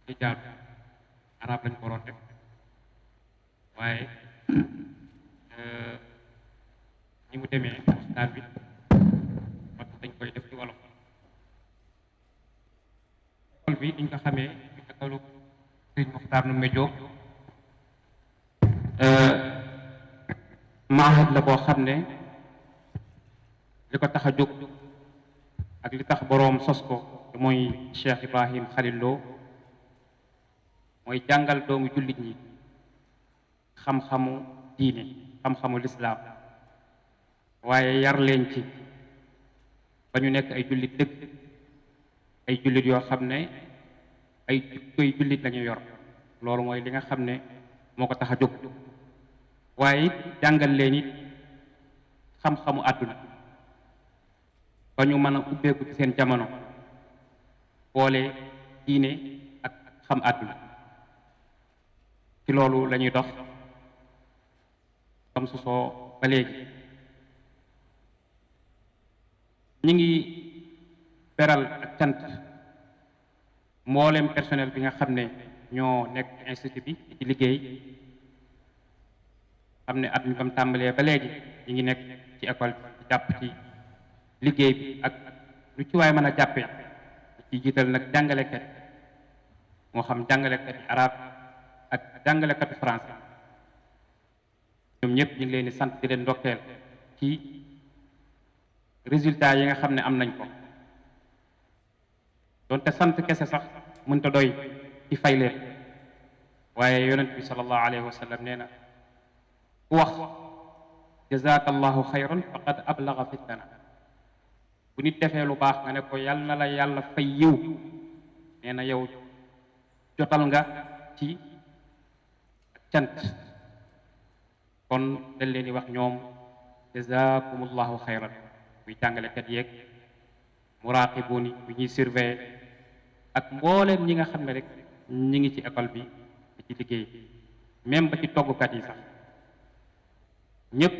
di jaar arab lañ ko waroon def waaye ñi mu demee waxtaan bi wax dañ koy def ci wolof école bi niñ ko xamee ñu école Serigne Makhtar Ndoumbé Diop mahad la boo xam ne li ko tax a jóg ak li tax boroom sos ko mooy Cheikh Ibrahim Khalil Lo mooy jàngal doomu jullit ñi xam-xamu diine xam-xamu lislaam waaye yar leen ci ba ñu nekk ay jullit dëgg ay jullit yoo xam ne ay jikkoy jullit lañu yor loolu mooy li nga xam ne moo ko tax a jóg waaye jàngal leen it xam-xamu àdduna ba ñu mën a ubbeeku ci seen jamono boole diine ak xam àdduna ci loolu la ñuy dox comme su soo ba léegi ñi ngi beral ak cant mboolem personnel bi nga xam ne ñoo nekk institut bi ci liggéey xam ne at mi bam tàmbalee ba léegi ñi ngi nekk ci école bi jàpp ci liggéey bi ak lu ci waay mën a jàppee ci jiital nag jàngalekat moo xam jàngalekat yi arab ak jàngalekat yi français ñoom ñëpp ñu ngi leen di sant di leen ndokkeel ci résultat yi nga xam ne am nañ ko donte sant kese sax mënta doy ci fay leen waaye yonent bi sallallahu alayhi wa sallam nee na ku wax jazaka allahu xayran faqad ablaga fi sana bu nit defee lu baax nga ne ko yal na la yàlla fay yiw nee na yow jotal nga ci cant kon dañ leen di wax ñoom jazakumullahu xayran muy jàngalekat yeeg muraqibuni bu ñuy surveiller ak mbooleem ñi nga xam ne rek ñi ngi ci école bi di ci liggéey même ba ci toggukat yi sax ñëpp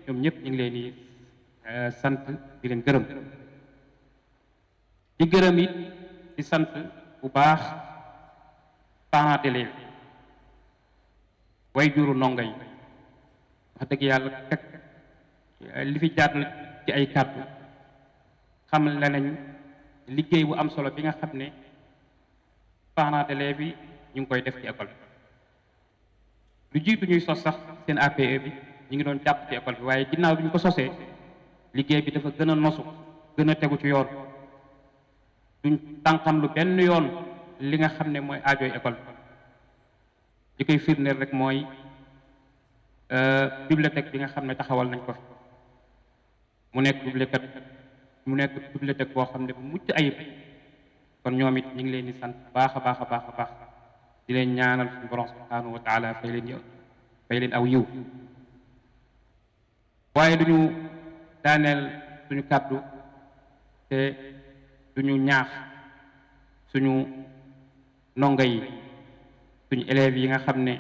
ñoom ñëpp ñu ngi leen di sant di leen gërëm di gërëm it di sant bu baax parents d'élèves way juru ndongo yi wax dëgg yàlla teg li fi jaar ci ay kàddu xam la nañ liggéey bu am solo bi nga xam ne parents d'élèves bi ñu ngi koy def ci école bi lu jiitu ñuy sos sax seen APE bi ñu ngi doon jàpp ci école bi waaye ginnaaw bi ñu ko sosee liggéey bi dafa gën a nosu gën a tegu ci yoon duñ tànkam lu benn yoon li nga xam ne mooy aajooy école bi li koy firndeel rek mooy bibliothèque bi nga xam ne taxawal nañ ko fi mu nekk bibliothèque boo xam ne bu mucc ayib kon ñoom it ñu ngi leen di sant baax a baax a baax a baax di leen ñaanal suñu borom subhanahu wa taala fay leen aw yiw waaye duñu daaneel suñu kàddu te duñu ñaax suñu ndongo yi suñu élèves yi nga xam ne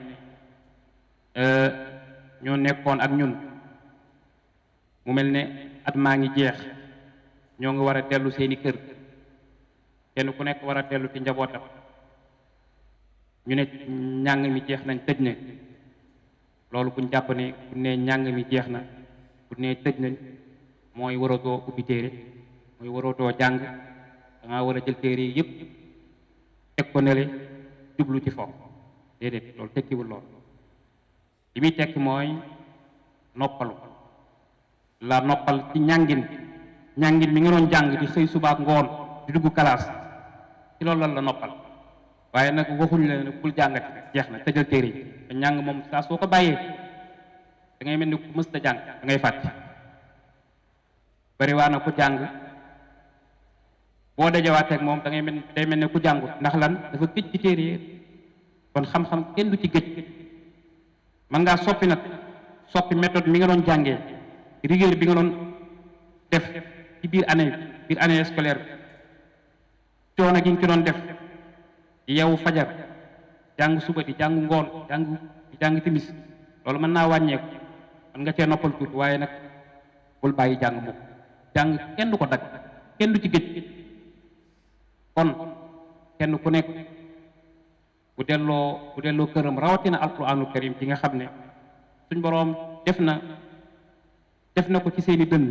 ñoo nekkoon ak ñun mu mel ne at maa ngi jeex ñoo ngi war a dellu seeni kër kenn ku nekk war a dellu ci njabootam ñu ne njàng mi jeex nañ tëj na loolu buñ jàpp ne bu ne njàng mi jeex na bu ne tëj nañ mooy waratoo ubbi téere mooy waratoo jàng da ngaa war a jël téere yi yëpp teg ko nele jublu ci foofu déedéet loolu tekkiwul loolu li muy tekki mooy noppalu la noppal ci njàngin mi nga doon jàng di xëy suba ak ngoon di dugg classe ci loolu lan la noppal waaye nag waxuñ la ne bul jàngati jeex na tëjal téere yi te njàng moom saa soo ko bàyyee da ngay mel ni ku mës ta jàng da ngay fàtte bari waa na ku jàng boo dajawaatee ak moom da ngay day mel ne ku jàngut ndax lan dafa gëj ci téere yi kon xam-xam kenn du ci gëj man ngaa soppi méthode mi nga doon jàngee rigueur bi nga doon def ci biir année scolaire bi coono gi nga ci doon def di yeewu fajar jàng suba di jàng ngoon di jàng timis loolu mën naa wàññeeku man nga cee noppal tuuti waaye nag bul bàyyi jàng mukk jàng kenn du ko dagg kenn du ci gëj kon kenn ku nekk bu delloo këram rawatina alquraanul karim ci nga xam ne suñ boroom def na ko ci seeni dënn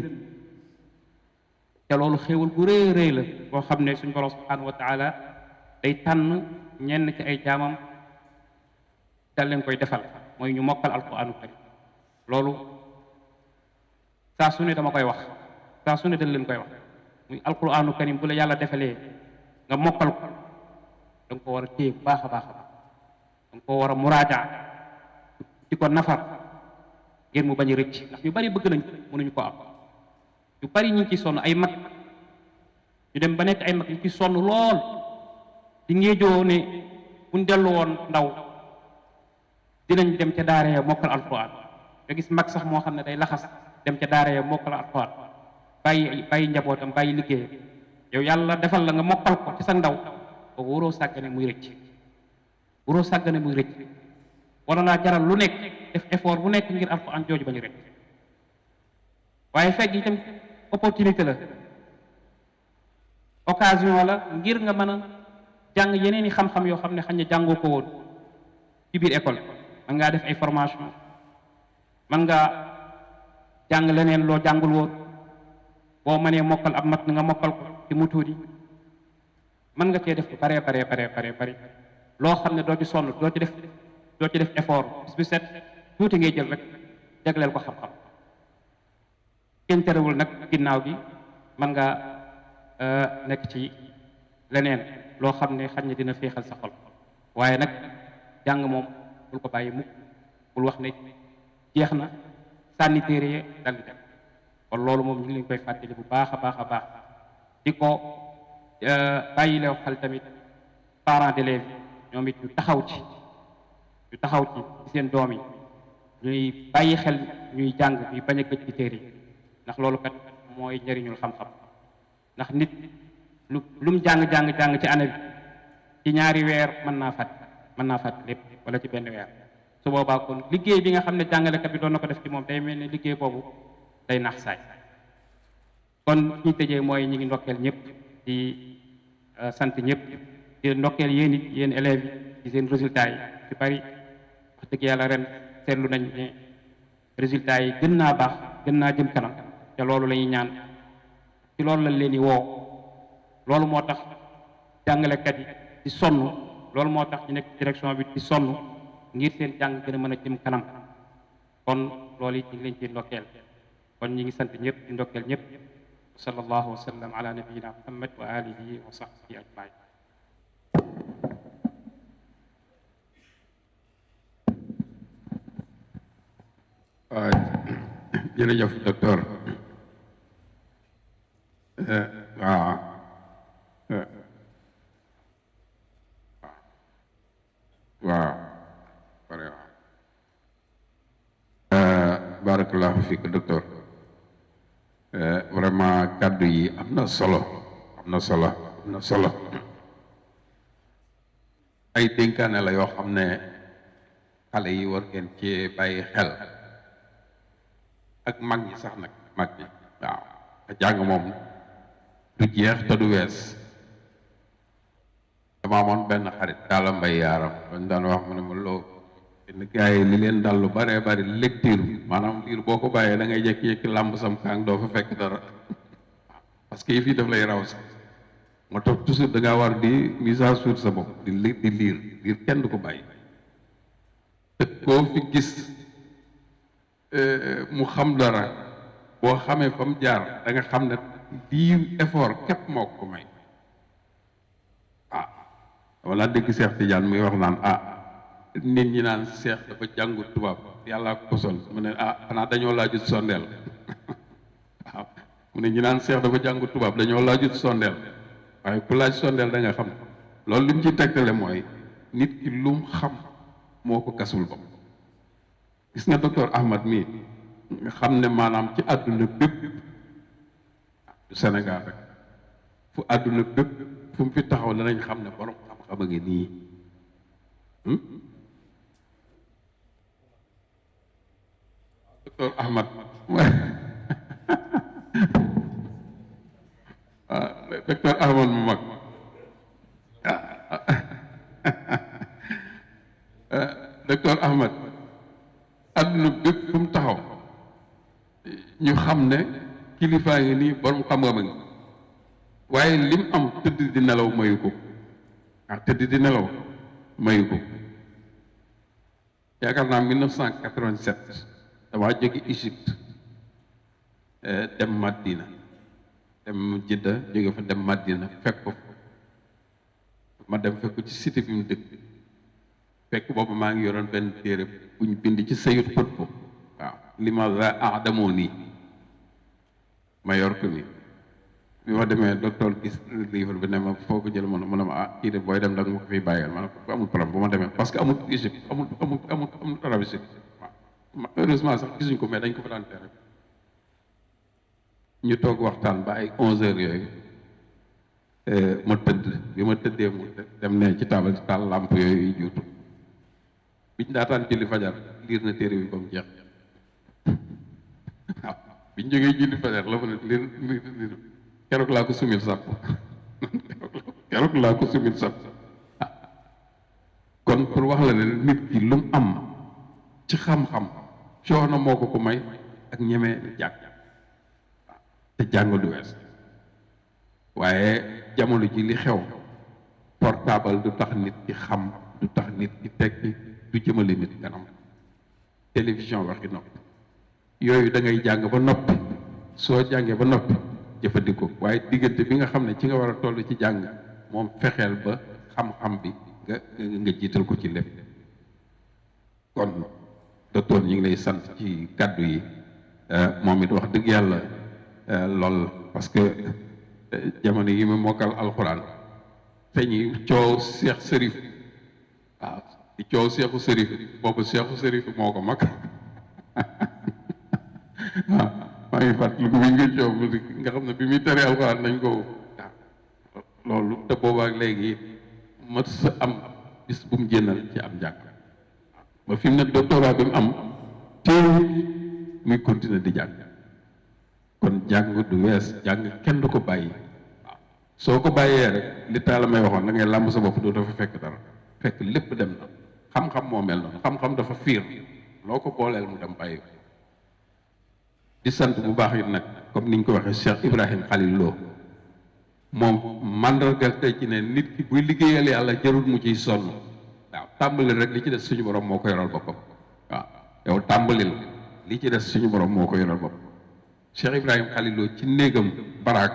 te loolu xéewal gu rëy rëy la boo xam ne suñ boroom subhanahu wa taala day tànn ñenn ci ay jaamam dal leen koy defal mooy ñu mokkal alquraanul karim loolu saa su ne dama koy wax saa su ne dal leen koy wax muy alquraanul karim bu la yàlla defalee nga mokkal ko da nga ko war a téye bu baax a baax a baax da nga ko war a muraaja di ko nafar ngir mu bañ a rëcc ndax ñu bari bëgg nañ mënuñu ko am ñu bari ñu ngi ci sonn ay mag ñu dem ba nekk ay mag ñu ci sonn lool di ngéejoo ne buñ dellu woon ndaw dinañ dem ca daara ya mokkal alquran nga gis mag sax moo xam ne day laxas dem ca daara ya mokkal alquran bàyyi njabootam bàyyi liggéeyam yow yàlla defal la nga mokkal ko ci sa ndaw boobu waroo sàggane muy rëcc wala laa jaral lu nekk def effort bu nekk ngir alquran jooju bañu rëcc waaye fekk itam opportunité la occasion la ngir nga mën a jàng yeneen i xam-xam yoo xam ne xañ na jàngoo ko woon ci biir école man ngaa def ay formation man ngaa jàng leneen loo jàngul woon boo mënee mokkal ab mat nga mokkal ko ci mutuudi mën nga cee def lu bare loo xam ne doo ci sonn doo ci def effort bis bi set tuuti ngay jël rek jagleel ko xam-xam kenn terewul nag ginnaaw gi mën nga nekk ci leneen loo xam ne xañ na dina féexal sa xol waaye nag jàng moom bul ko bàyyi mukk bul wax ne jeex na sànni téere yi dal di dem kon loolu moom ñu ngi leen koy fàttali bu baax a baax a baax di ko bàyyi leew xel tamit parents d'élèves ñoom it ñu taxaw ci seen doom yi ñuy bàyyi xel ñuy jàng ñuy bañ a gëj ci téere yi ndax loolu kat mooy njëriñul xam-xam ndax nit lu mu jàng ci année bi ci ñaari weer mën naa fàtt lépp wala ci benn weer su boobaa kon liggéey bi nga xam ne jàngalekat bi doon na ko def ci moom day mel ne liggéey boobu day nax saay kon ñu tëjee mooy ñi ngi ndokkeel ñëpp di sant ñëpp di ndokkeel yéen élèves yi ci seen résultats yi ci bari wax dëgg yàlla ren seetlu nañ ne résultats yi gën naa baax gën naa jëm kanam te loolu la ñuy ñaan ci loolu lañ leen di woo loolu moo tax jàngalekat yi di sonn loolu moo tax ñu nekk direction bi di sonn ngir seen jàng gën a mën a jëm kanam kon loolu it ñu ngi leen ci ndokkeel kon ñi ngi sant ñëpp di ndokkeel ñëpp sallallahu wa sallam ala nabiyina muhammad wa alihi wa sahbihi ajmain jërëjëf docteur waaw barakallahu fiik docteur vraiment kàddu yi am na solo ay dénkaane la yoo xam ne xale yi war ngeen ci bàyyi xel ak mag ñi sax nag mag ñi waaw te jàng moom du jeex te du wees dama amoon benn xarit daala mbay yaaram dañ daan wax mu ne ma loo gars yi li leen dal lu bare bari lecture maanaam liir boo ko bàyyee da ngay jékki-jékki làmb sam kaang doo fa fekk dara parce que yëf yi daf lay raw sax moo tax toujours da ngaa war di mise à jour sa bopp di liir kenn du ko bàyyi te koo fi gis mu xam dara boo xamee fa mu jaar da nga xam ne lii effort képp moo ko may wala dégg Cheikh Tidiane muy wax naan nit ñi naan Cheikh dafa jàngu tubaab yàlla ko sol mu ne xanaa dañoo laajut sondeel waaw mu ne ñi naan Cheikh dafa jàngu tubaab dañoo laajut sondeel waaye ku laaj sondeel da nga xam loolu li mu ci tegtale mooy nit ki lum xam moo ko gasul bopp gis nga docteur Ahmad mii nga xam ne maanaam ci àdduna bépp du Sénégal rek fu àdduna bépp fu mu fi taxaw danañ xam ne borom xam-xam a ngi nii docteur Ahmad docteur Ahmad mu mag docteur Ahmad àdduna bépp fu mu taxaw ñu xam ne kilifaa ngi nii borom xam-xam a ngi waaye lim am tëdd di nelaw mayu ko tëdd di nelaw mayu ko yaakaar naa 1987 damaa jóge Égypte dem Madina dem Jidda jóge fa dem Madina fekk ko ma dem fekk ko ci cité bi mu dëkk fekk boobu maa ngi yoroon benn téere buñ bind ci sayut xut ko waaw limaza adamoo nii ma yor ko nii bi ma demee docteur gis livre bi ne ma foo ko jël mu ne ma kii de booy dem dag ma ko fiy bàyyeel ma ne ko amul problème bu ma demee parce que amul Égypte amul Arabie Saoudite waaw heureusement sax gisuñ ko mais dañ ko fa daan tere ñu toog waxtaan ba ay 11 heures yooyu ma tëdd bi ma tëddee mu dem ne ci taabal ci taal làmp yooyu juutu biñ daataan julli fajar liir na téere bi ba mu jeex waaw biñ jógee julli fajar la fa ne liir keroog laa ko sumil sàpp keroog laa ko sumil sàpp kon pour wax la ne nit ki lu mu am ci xam-xam coono moo ko may ak ñeme jàng te jàng du wees waaye jamono ji li xew portable du tax nit ki xam du tax nit ki tekki du jëmale nit kanam télévision waxi noppi yooyu da ngay jàng ba noppi soo jàngee ba noppi jëfandikoo waaye diggante bi nga xam ne ci nga war a toll ci jàng moom fexeel ba xam-xam bi nga jiital ko ci lépp. kon docteur ñu ngi lay sant ci kàddu yi moom it wax dëgg yàlla lool parce que jamono yi mu mokkal alxuraan te ñuy coow Seex Sërif waaw di coow Seexu Sërif boobu Seexu Sërif moo ko mag waaw maa ngi fàttaliku bi nga coow nga xam ne bi muy tere alxuraan nañ ko loolu te boobaak léegi mat sa am bis bu mu génnal ci am njàng ba fi mu ne doctorat bi mu am teewul muy continuer di jàng kon jàng du wees jàng kenn du ko bàyyi waaw soo ko bàyyee rek li taala may waxoon da ngay làmb sa bopp doo dafa fekk dara fekk lépp dem na xam-xam moo mel noonu xam-xam dafa fiir loo ko booleel mu dem bàyyi ko di sant bu baax it nag comme niñ ko waxee Cheikh Ibrahim Khalil Lo moom mandargal tey ci ne nit ki buy liggéeyal yàlla jarul mu ciy sonn waaw tàmbali rek li ci des suñu borom moo ko yoral boppam waaw yow tàmbalil li ci des suñu borom moo ko yoral boppam Cheikh Ibrahim Khalil Lo ci néegam baraak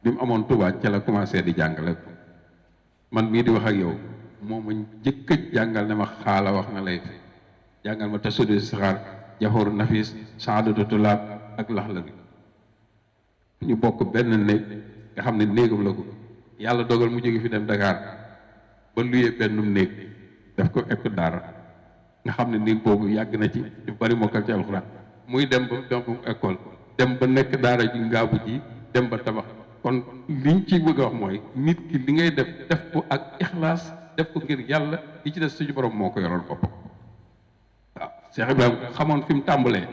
bi mu amoon Tuubaa ca la commencé di jàngale man mii di wax ak yow moo ma njëkk a jàngal ne ma xaala wax na lay jàngal ma tasawudu sixaar jaxooru nafis saadatu tulaab ak laxla bi ñu bokk benn néeg nga xam ne néegam la ko yàlla dogal mu jóge fi dem Dakar ba luyee bennum néeg daf ko ekk daara nga xam ne néeg boobu yàgg na ci ñu bari mokkal ci alxuraan muy dem ba dem école dem ba nekk daara ji ngaabu ji dem ba tabax kon liñ ci bëgg a wax mooy nit ki li ngay def ko ak ixlaas def ko ngir yàlla li ci des suñu borom moo ko yoral boppam waaw Cheikh Ibrahima xamoon fi mu tàmbalee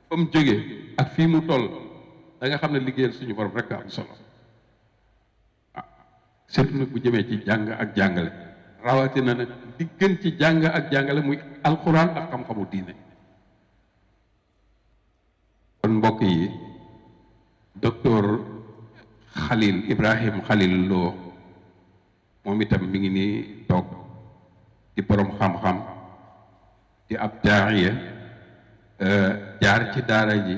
fa mu jógee ak fii mu toll da nga xam ne liggéeyal suñu borom rek a am solo waaw surtout nag bu jëmee ci jàng ak jàngale rawatina nag di gën ci jàng ak jàngale muy alxuraan ak xam-xamu diine kon mbokk yi docteur Khalil Ibrahim Khalil Lo moom itam mi ngi nii toog di borom xam-xam di ab daa'iya jaar ci daara ji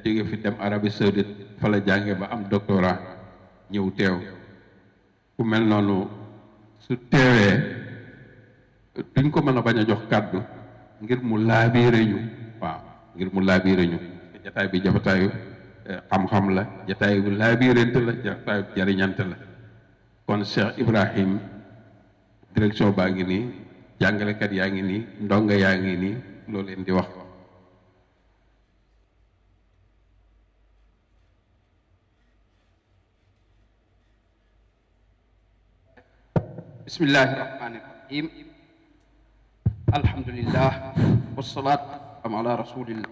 jóge fi dem Arabie Saoudite fa la jànge ba am doctorat ñëw teew ku mel noonu su teewee duñ ko mën a bañ a jox kàddu ngir mu laabiire ñu waaw ngir mu laabiire ñu jataay bi jafataayu xam-xam la jataay bu laabiirante la jataay bu jariñante la kon Cheikh Ibrahim direction baa ngi nii jàngalekat yaa ngi nii ndonga yaa ngi nii loo leen di wax bismillahi rahmani rahim alhamdulillah wasalaatu wasalaamu ala rasulillah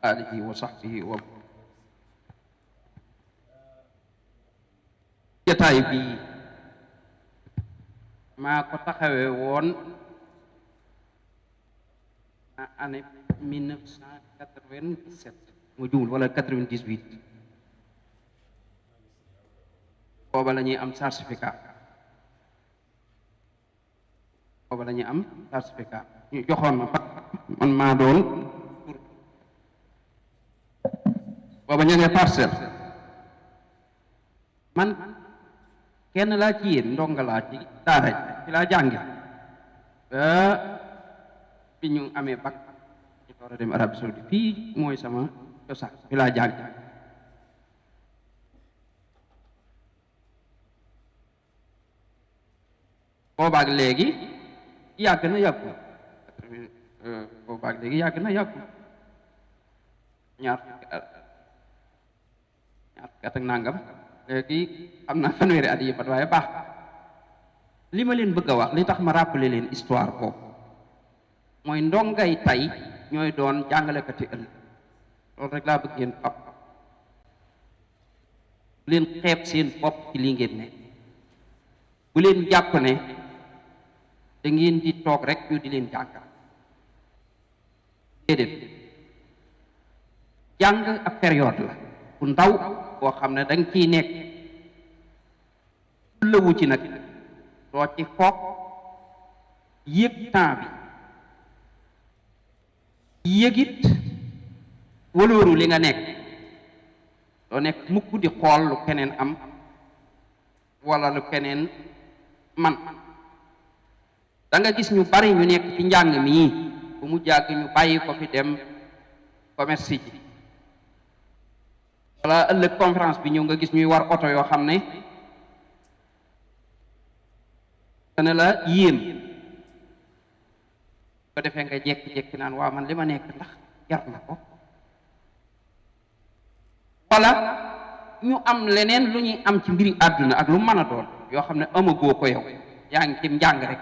alihi wa sahbihi wa jataay bi maa ko taxawee woon année 1997 mu jumul wala 98 booba la ñuy am certificat booba la ñuy am certificat ñu joxoon ma man maa doon booba ña ngee parcelle man kenn laa ci yéen ndonga laa ci daara ci laa jànge ba bi ñu amee bac ñu door a dem Arabie Saoudite fii mooy sama cosaan fi laa jànge boobaak léegi yàgg na yàggul boobaak léegi yàgg na yàggul ñaar fukki at ak nangam léegi xam naa fanweeri at yi bat waaye baax li ma leen bëgg a wax li tax ma rappeler leen histoire boobu mooy ndongay tey ñooy doon jàngalekati ëllëg loolu rek laa bëgg ngeen xam bu leen xeeb seen bopp ci li ngeen ne bu leen jàpp ne da ngeen di toog rek ñu di leen jàngal déedéet jàng ab période la bu ndaw boo xam ne da nga ciy nekk lëwu ci nag doo ci foog yëg temps bi yëgit walóoru li nga nekk doo nekk mukk di xool lu keneen am wala lu keneen man. da nga gis ñu bari ñu nekk ci njàng mii bu mu jàgg ñu bàyyi ko fi dem commerce ji wala ëllëg conférence bi ñëw nga gis ñuy war oto yoo xam ne dana la yéem ko defee nga jekki-jekki naan waaw man li ma nekk ndax jar na ko, wala ñu am leneen lu ñuy am ci mbiri àdduna ak lu mën a doon yoo xam ne amagoo ko yow yaa ngi ci njàng rek.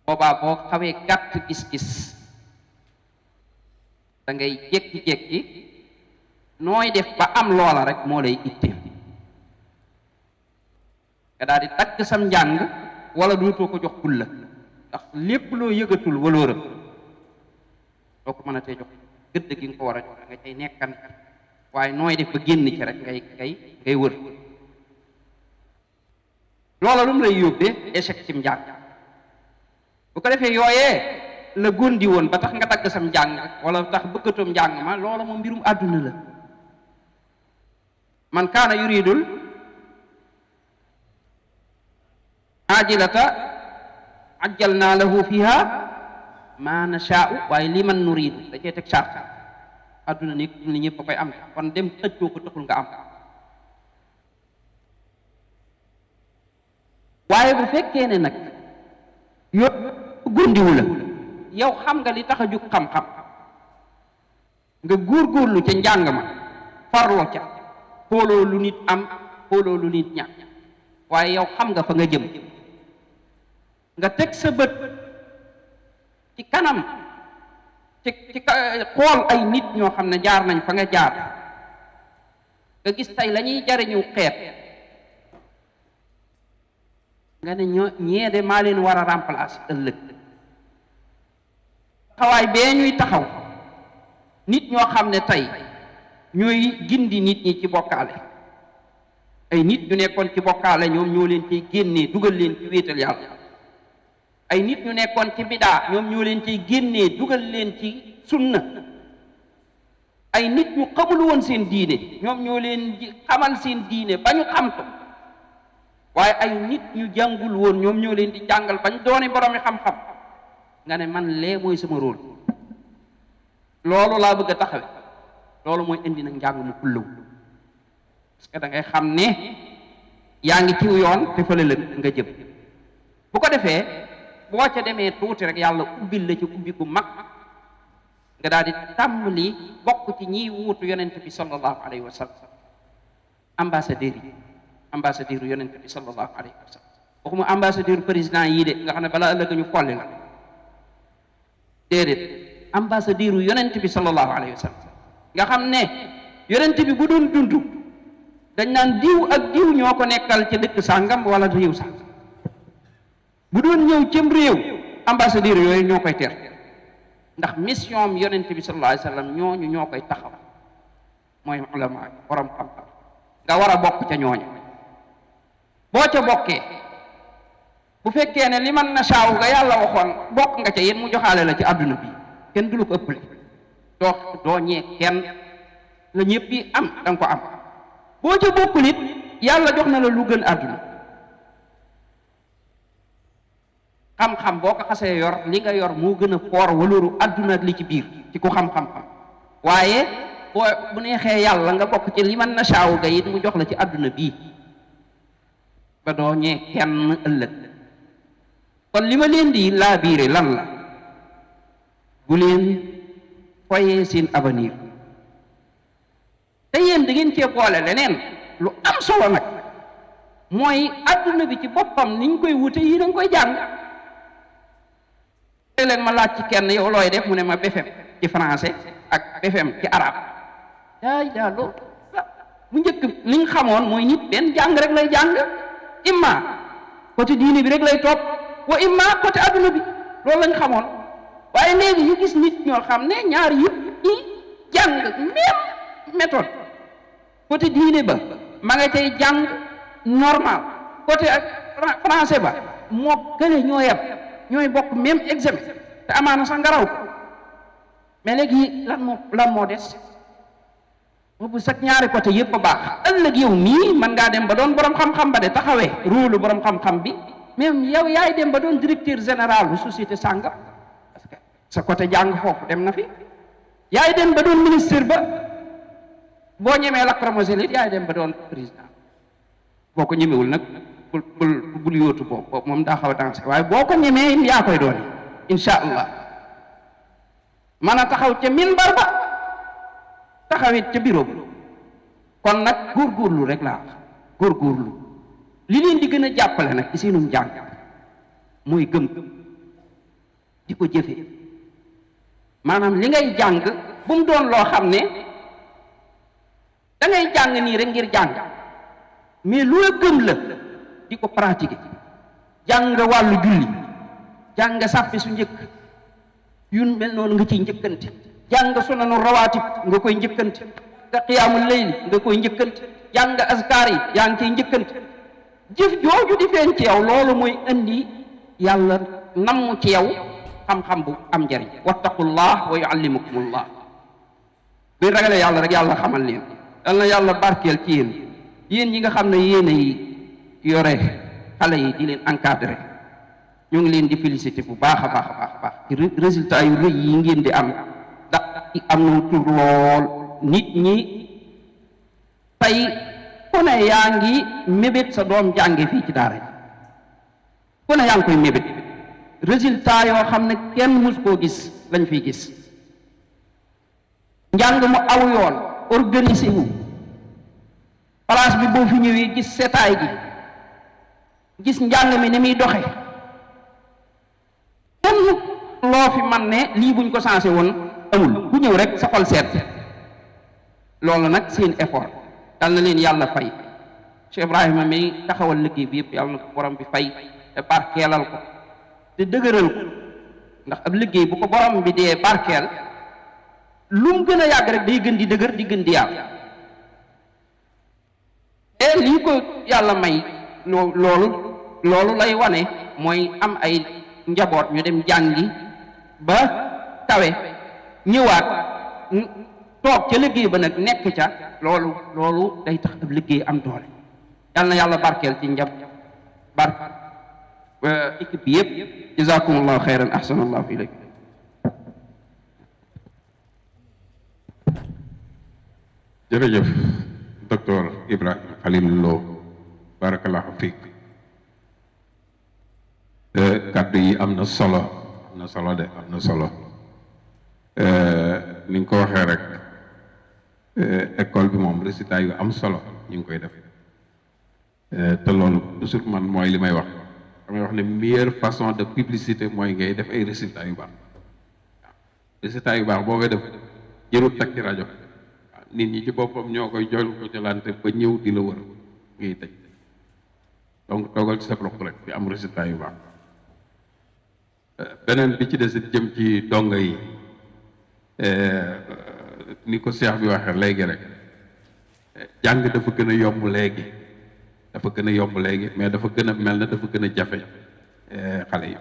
boobaa boo xawee gàtt gis-gis da ngay jékki-jékki nooy def ba am loola rek moo lay itteel nga daal di dagg sam njàng wala dootoo ko jox kulla ndax lépp loo yëgatul walóoram doo ko mën a tee jox gëdd gi nga ko war a jox nga cay nekkan waaye nooy def ba génn ci rek ngay wër loola lu mu lay yóbbee échec ci njàng. bu ko defee yooyee la gondi woon ba tax nga dagg sam njàng wala tax bëggatoom njàng ma loola moom mbirum àdduna la. man kaana yuridul ajilata ajjalna lahu fiha ma nashaa'u waaye li man nuridu da cee teg charte àdduna ni li ñëpp a koy am kon dem xëccoo ko taxul nga am. waaye bu fekkee ne nag yëpp gundiwu la yow xam nga li tax a jug xam-xam nga góorgóorlu ca njàng ma farloo ca xooloo lu nit am xooloo lu nit ñàkk waaye yow xam nga fa nga jëm nga teg sa bët ci kanam ci xool ay nit ñoo xam ne jaar nañ fa nga jaar nga gis tey la ñuy jariñu xeet nga ne ñee de maa leen war a remplacer ëllëg taxawaay bee ñuy taxaw nit ñoo xam ne tey ñooy gindi nit ñi ci bokkaale ay nit ñu nekkoon ci bokkaale ñoom ñoo leen ciy génnee dugal leen ci wéetal yàlla ay nit ñu nekkoon ci bidaa ñoom ñoo leen ciy génnee dugal leen ci sunna ay nit ñu xamul woon seen diine ñoom ñoo leen xamal seen diine ba ñu xam ko waaye ay nit ñu jàngul woon ñoom ñoo leen di jàngal bañ doone boroomi xam-xam nga ne man lee mooy sama rôle loolu laa bëgg a taxawe loolu mooy indi nag njàng mu kullaw parce que da ngay xam ne yaa ngi ciw yoon te fële la nga jëm bu ko defee boo ca demee tuuti rek yàlla ubbil la ci ubbi gu mag nga daal di tàmbali bokk ci ñiy wuutu yonent bi sallallahu alayhi wa sallam ambassadeur yonent bi sallallahu alayhi wa sallam waxuma ambassadeur président yii de nga xam ne balaa ëllëg ñu folli la déedéet ambassadeur yonent bi sallallahu alayhi wa sallam nga xam ne yonent bi bu doon dund dañ naan diw ak diw ñoo ko nekkal ca dëkk sàngam wala réew sàngam bu doon ñëw cëm réew ambassadeur yooyu ñoo koy teer ndax mission am yonent bi sallallahu alayhi wa sallam ñooñu ñoo koy taxaw mooy ulama borom xam-xam nga war a bokk ca ñooñu boo ca bokkee bu fekkee ne li man na saaw nga yàlla waxoon bokk nga ca yéen mu joxaale la ci àdduna bi kenn du la ko ëppale doo ñee kenn la ñëpp yi am da nga ko am boo ca bokkul it yàlla jox na la lu gën àdduna xam-xam boo ko xasee yor li nga yor moo gën a foor walooru àdduna ak li ci biir ci ku xam-xam-xam waaye bu neexee yàlla nga bokk ci li man na saaw ga it mu jox la ci àdduna bii ba doo ñee kenn ëllëg kon li ma leen di laa biire lan la bu leen foyee seen avenir te yéen da ngeen cee boole leneen lu am solo nag mooy àdduna bi ci boppam niñ koy wute yi dañ koy jàng léeg-léeg ma laaj ci kenn yow looy def mu ne ma BFEM ci français ak BFEM ci arabe daay daa loolu bu njëkk liñ xamoon mooy nit benn jàng rek lay jàng imma côté diine bi rek lay topp wa imma côté adduna bi loolu lañ xamoon waaye léegi ñu gis nit ñoo xam ne ñaar yëpp ñi jàng même méthode côté diine ba ma nga cay jàng normal côté ak français ba moo gële ñoo yem ñooy bokk même examen te amaana sax nga raw ko mais léegi lan moo des boobu sax ñaari côté yépp a baax. ëllëg yow mii mën ngaa dem ba doon borom xam-xam ba de taxawee rôle borom xam-xam bi même yow yaay dem ba doon directeur général bu société sàngam parce que sa côté jàng foofu dem na fi. yaay dem ba doon ministre ba boo ñemee lacrymogène it yaay dem ba doon président boo ko ñemewul nag bul yóotu boobu moom daa xaw a dansé waaye boo ko ñemee yaa koy doon insha allah man a taxaw ca minbar ba taxawit ca bureau ba kon nag góorgóorlu rek laa wax góorgóorlu li leen di gën a jàppale nag ci seenum jàng mooy gëm di ko jëfe maanaam li ngay jàng bu mu doon loo xam ne da ngay jàng nii rek ngir jàng mais lu la gëm la di ko pratiquer jàng wàllu julli jàng sàppi su njëkk yun mel noonu nga ciy njëkkante jàng sunanu rawaatib nga koy njëkkante nga qiyaamul layli nga koy njëkkante jàng askar yi yaa ngi koy njëkkante jëf jooju di feeñ ci yow loolu mooy indi yàlla namm ci yow xam-xam bu am njariñ wattaqullah wa yuallimukumullah buy ragalee yàlla rek yàlla xamal leen yal na yàlla barkeel ci yéen ñi nga xam ne yéen yi yore xale yi di leen encadré ñu ngi leen di félicité bu baax a baax a baax a baax ci résultat yu rëy yi ngeen di am ndax am na tur lool nit ñi tey ku ne yaa ngi mébét sa doom jànge fii ci daara ji ku ne yaa ngi koy mébét résultat yoo xam ne kenn mus koo gis lañ fiy gis njàng mu aw yoon organisé wu place bi boo fi ñëwee gis setaay gi gis njàng mi ni muy doxe kenn loo fi man ne lii buñ ko sensé woon amul bu ñëw rek sa xol seet loolu nag seen effort dal na leen yàlla fay Cheikh Ibrahima mi taxawal liggéey bi yëpp yàlla na ko borom bi fay te barkeelal ko te dëgëral ko ndax ab liggéey bu ko borom bi dee barkeel lu mu gën a yàgg rek day gën di dëgër di gën di yàgg te lii ko yàlla may loolu lay wane mooy am ay njaboot ñu dem jàngi ba tawe ñëwaat toog ca liggéey ba nag nekk ca loolu day tax ab liggéey am doole yàlla na yàlla barkeel ci équipe bi yëpp jazakumullahu xayran ahsanallahu ilaykum jërëjëf docteur Ibrahima Khalil Lo barakallahu fiik kaddu yi am na solo am na solo ni nga ko waxee rek école bi moom résultat yu am solo ñu ngi koy def te loolu toujours man mooy li may wax damay wax ne meilleure façon de publicité mooy ngay def ay résultats yu baax résultats yu baax boo koy def jërul teg ci rajo nit ñi ci boppam ñoo koy jol ko jolante ba ñëw di la wër ngay tëj donc toogal ci sa bloc rek di am résultat yu baax beneen bi ci des jëm ci donga yi ni ko Cheikh bi waxee léegi rek jàng dafa gën a yomb léegi mais dafa gën a mel na dafa gën a jafe xale yi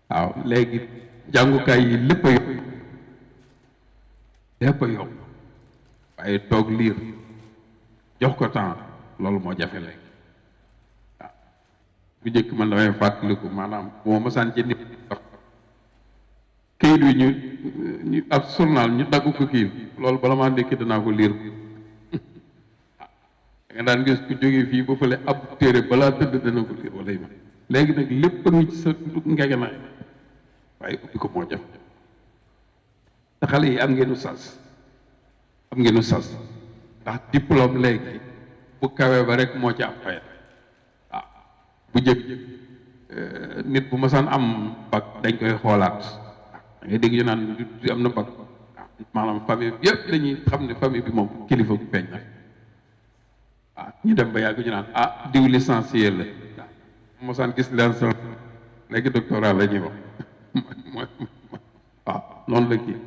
waaw léegi jàngukaay yi lépp a yomb waaye toog liir jox ko temps loolu moo jafe léegi waaw bu njëkk man damay fàttaliku maanaam bu ma masaan ci nit wax kayit wi ñu ab journal ñu dagg ko kii loolu bala maa ndékki danaa ko liir da nga daan gis ku jógee fii ba fële ab téere balaa tëdd dana ko liir wala yi ma léegi nag lépp a ngi ci sa ngegenaay waaye ubbi ko moo jafe te xale yi am ngeen sas ndax diplôme léegi bu kawee ba rek moo ci am fayet waaw bu jëkk nit bu masaan am bac dañ koy xoolaat da ngay dégg ñu naan du am na bac maanaam famille bi yëpp dañuy xam ne famille bi moom kilifa bu feeñ na waaw ñu dem ba yàgg ñu naan diw licencié la waaw masaan gis licence léegi doctorat la ñuy wax waaw noonu la kii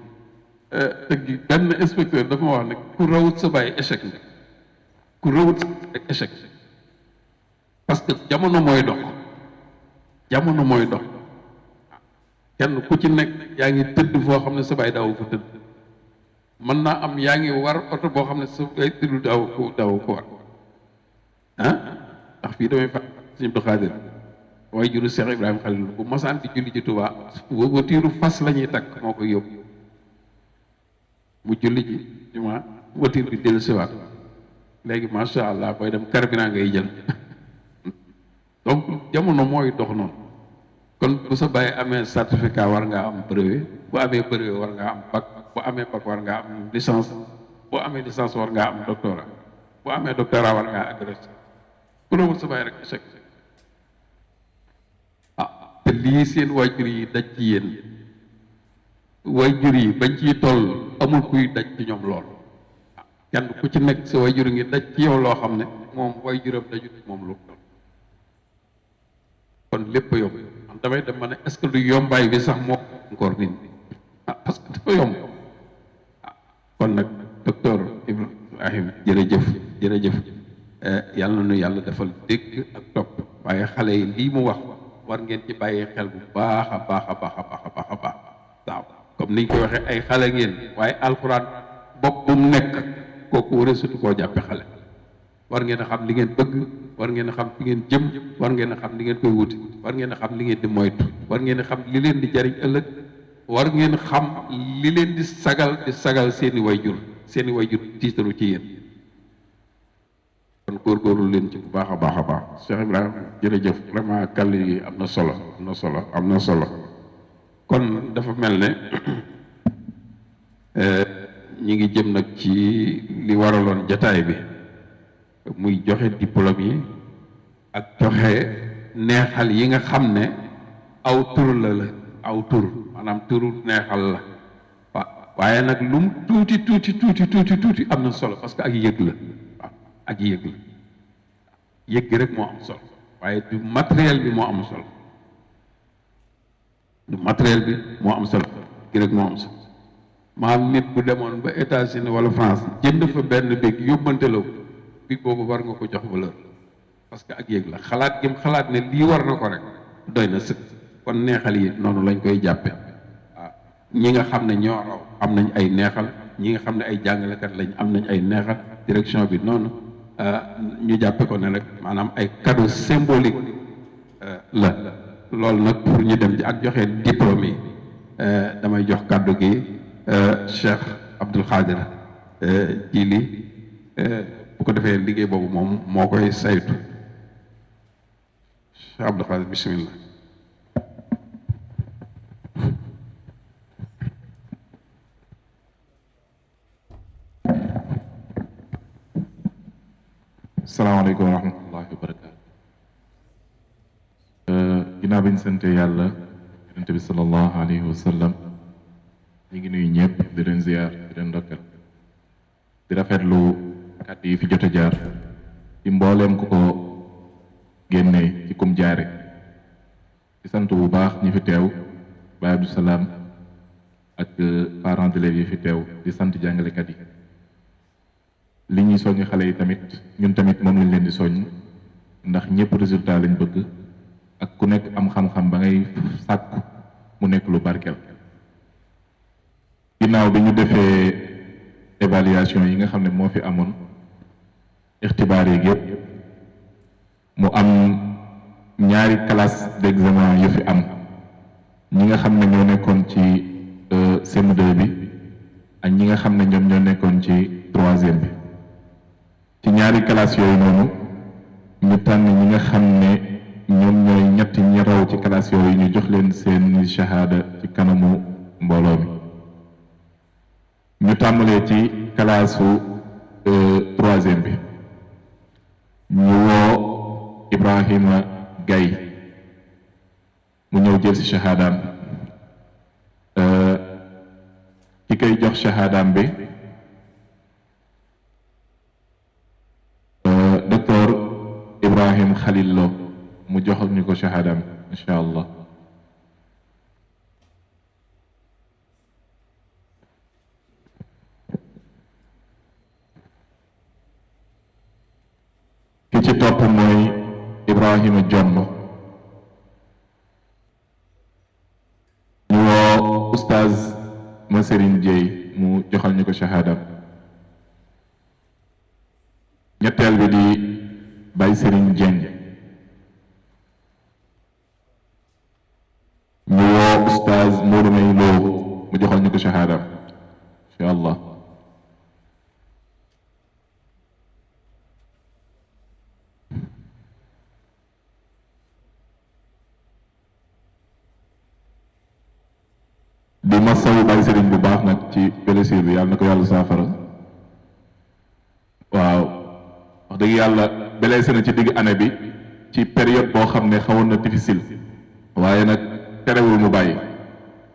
te benn inspecteur dafa ma wax ne ku rawut sa bàyyi échec la ku rawut sa bàyyi échec parce que jamono mooy dox kenn ku ci nekk yaa ngi tëdd foo xam ne sa bàyyi daawu fa tëdd mën naa am yaa ngi war oto boo xam ne su ay tilu daw ko war ndax fii damay fa Sëñ Abdou Khadir waaye juru Cheikh Ibrahima Khalil bu mosaan di julli ci Touba watiiru fas la ñuy takk moo koy yóbbu mu julli ji juma watiir bi dellu siwaat léegi macha allah booy dem carburant ngay jël donc jamono mooy dox noonu kon bu sa bàyyi amee certificat war ngaa am brevet bu amee brevet war ngaa am bac bu amee bac war ngaa am licence bu amee licence war ngaa am doctorat bu amee doctorat war ngaa agrégé ku la wut sa bàyyi rek échec te lii seen waajur yi daj ci yéen waajur yi bañ ciy toll amul kuy daj ci ñoom lool kenn ku ci nekk sa waajur ngi daj ci yow loo xam ne moom waajuram dajut moom lu toll kon lépp yomb man damay dem ma ne est-ce que du yombaay bi sax moo encore nit ñi parce que dafa yomb kon nag docteur Ibrahim jërëjëf yàlla na nu yàlla defal dégg ak topp waaye xale yi lii mu wax war ngeen ci bàyyi xel bu baax a baax waaw comme niñ koy waxee ay xale ngeen waaye alxuraan bopp bu mu nekk kooku war a sutu koo jàppe xale war ngeen a xam li ngeen bëgg war ngeen a xam fi ngeen jëm war ngeen a xam li ngeen koy wuti war ngeen a xam li ngeen di moytu war ngeen a xam li leen di jariñ ëllëg war ngeen xam li leen di sagal seeni wayjur tiitaru ci yéen kon góorgóorlu leen ci bu baax a baax Cheikh Ibrahima jërëjëf vraiment kàll yi am na solo kon dafa mel ne ñi ngi jëm nag ci li waraloon jataay bi muy joxe diplôme yi ak joxe neexal yi nga xam ne aw tur aw tur maanaam turu neexal la waaye nag lu mu tuuti am na solo parce que ak yëg la ak yëg gi rek moo am solo waaye du matériel bi moo am solo gi rek moo am solo maam nit bu demoon ba États-Unis wala France jënd fa benn bég yóbbante la bi boobu war nga ko jox valeur parce que ak yëg la xalaat gi xalaat ne lii war na ko rek doy na sëkk kon neexal yi noonu lañ koy jàppe waaw ñi nga xam ne ñoo raw am nañ ay neexal ñi nga xam ne ay jàngalekat lañ am nañ ay neexal direction bi noonu ñu jàppe ko ne rek maanaam ay cadeau symbolique la loolu nag pour ñu dem ci ak joxe diplôme yi damay jox kàddu gi Cheikh Abdoul Khadir Jili bu ko defee liggéey boobu moom moo koy saytu Cheikh Abdoul Khadir bismillah salaamaaleykum wa rahmatullahi wa barakaatu ginnaaw bi ñu sante yàlla yonent bi sallallahu alayhi wa sallam ñu ngi nuyu ñëpp di leen ziar di leen ndokkal di rafetlu kàddu yi fi jot a jaar ci mbooleem ku ko génnee ci kum jaare di sant bu baax ñi fi teew Baye Abdou Salam ak parents d'élèves yi fi teew di sant jàngalekat yi li ñuy soññ xale yi tamit ñun tamit moom lañ leen di soññ ndax ñëpp résultat lañ bëgg ak ku nekk am xam-xam ba ngay sàkku mu nekk lu barkeel ginnaaw bi ñu defee évaluation yi nga xam ne moo fi amoon ixtibaar yi yëpp mu am ñaari classe d'examen yu fi am ñi nga xam ne ñoo nekkoon ci CM2 bi ak ñi nga xam ne ñoom ñoo nekkoon ci troisième bi ci ñaari classe yooyu noonu ñu tànn ñi nga xam ne ñoom ñooy ñett ñi raw ci classe yooyu ñu jox leen seen shahada ci kanamu mbooloo mi ñu tàmbalee ci classe su troisième bi ñu woo Ibrahima Gaye mu ñëw jël si shahadaam ki koy jox shahadaam bi docteur Ibrahim Khalil Lo mu joxal ñu ko shahadaam incha allah ki ci topp mooy Ibrahima Jonn ñu woo oustaz Serigne Dieye mu joxal ñu ko shahada. ñetteel bi di Baye Serigne Dieng ñu woo Oustaz Modou May Lo mu joxal ñu ko shahada insha allah. di masawu Baye Serigne bu baax nag ci blessure bi yàlla na ko yàlla saafara. waaw wax dëgg yàlla blessé na ci digg année bi ci période boo xam ne xawoon na difficile waaye nag terewul mu bàyyi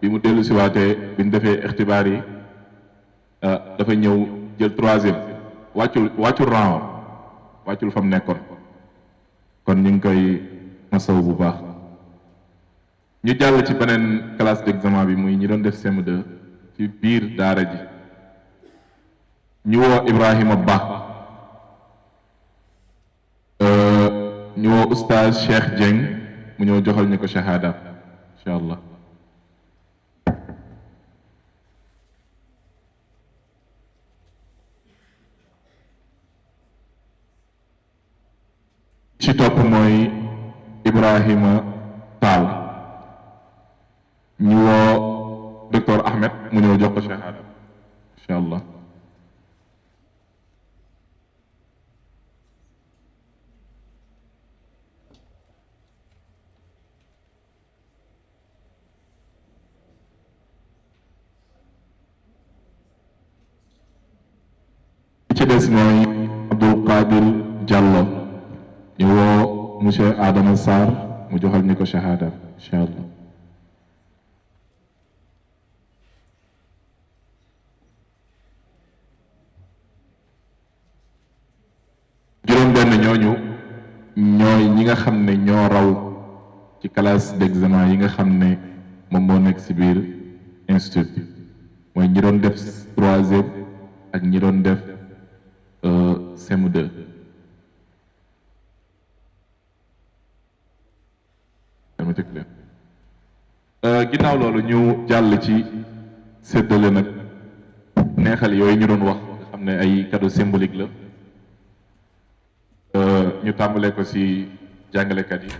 bi mu dellu siwaatee bi ñu defee ixtibaar yi dafa ñëw jël 3e wàccul rang wàccul fa mu nekkoon kon ñu ngi koy masawu bu baax. ñu jàll ci beneen classe d'examen bi muy ñi doon def CM2 ci biir daara ji ñu woo Ibrahima Ba ñu woo Oustaz Cheikh Dieng mu ñëw joxal ñu ko shahada incha allah. ci topp mooy Ibrahima Tall ñu woo docteur Ahmed mu ñëw jox ko shahada incha allah. ci des mooy Abdoul Qadir Diallo ñu woo monsieur Adama Sarr mu joxal ñu ko shahada incha allah. juróom-benn ñooñu ñooy ñi nga xam ne ñoo raw ci classe d'examen yi nga xam ne moom moo nekk ci biir institut bi mooy ñi doon def 3e ak ñi doon def CM2. ginnaaw loolu ñu jàll ci séddale nag neexal yooyu ñu doon wax nga xam ne ay cadeau symbolique la. ñu tàmbalee ko ci jàngalekat yi.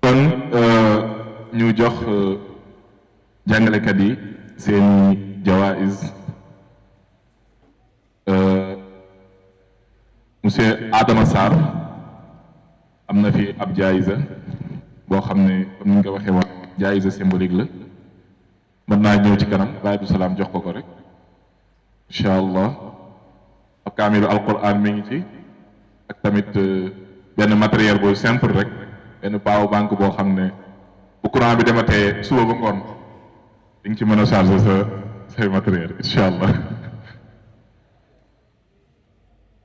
kon ñu jox jàngalekat yi seeni jawaiz. monsieur Adama Sarr am na fi ab jaayisa boo xam ne comme ni nga ko waxee wax jaayisa symbolique la mën naa ñëw ci kanam Baye Abdou Salaam jox ko ko rek incha allah ab kaamilu alquran mi ngi ci ak tamit benn matériel booy simple rek benn power bank boo xam ne bu courant bi dematee suba ba ngoon di nga ci mën a charger say matériel incha allah.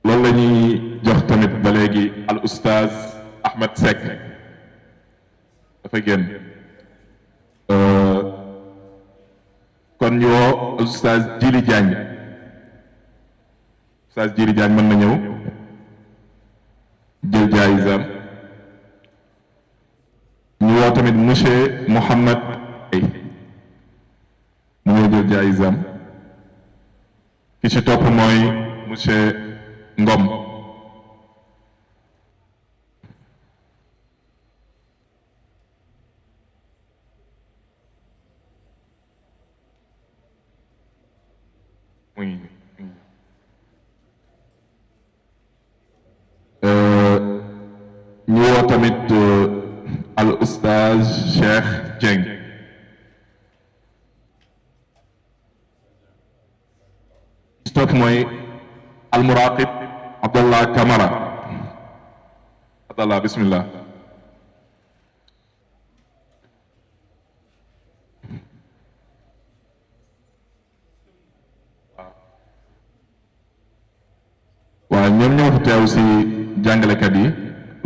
loolu la ñuy jox tamit ba léegi al oustaz Ahmed Seck dafa génn kon ñu woo al oustaz Djili Diagne oustaz Djili Diagne mën na ñëw jël jaayisam. ñu woo tamit monsieur Mouhamed Ay mu ñëw jël jaayisam. ki ci topp mooy monsieur Ngom. ñu woo tamit al oustaz Cheikh Dieng. ci topp mooy al muraqib Abdallah Camara. Abdallah bismillah. waaw ñoom ñoo fi teew si jàngalekat yi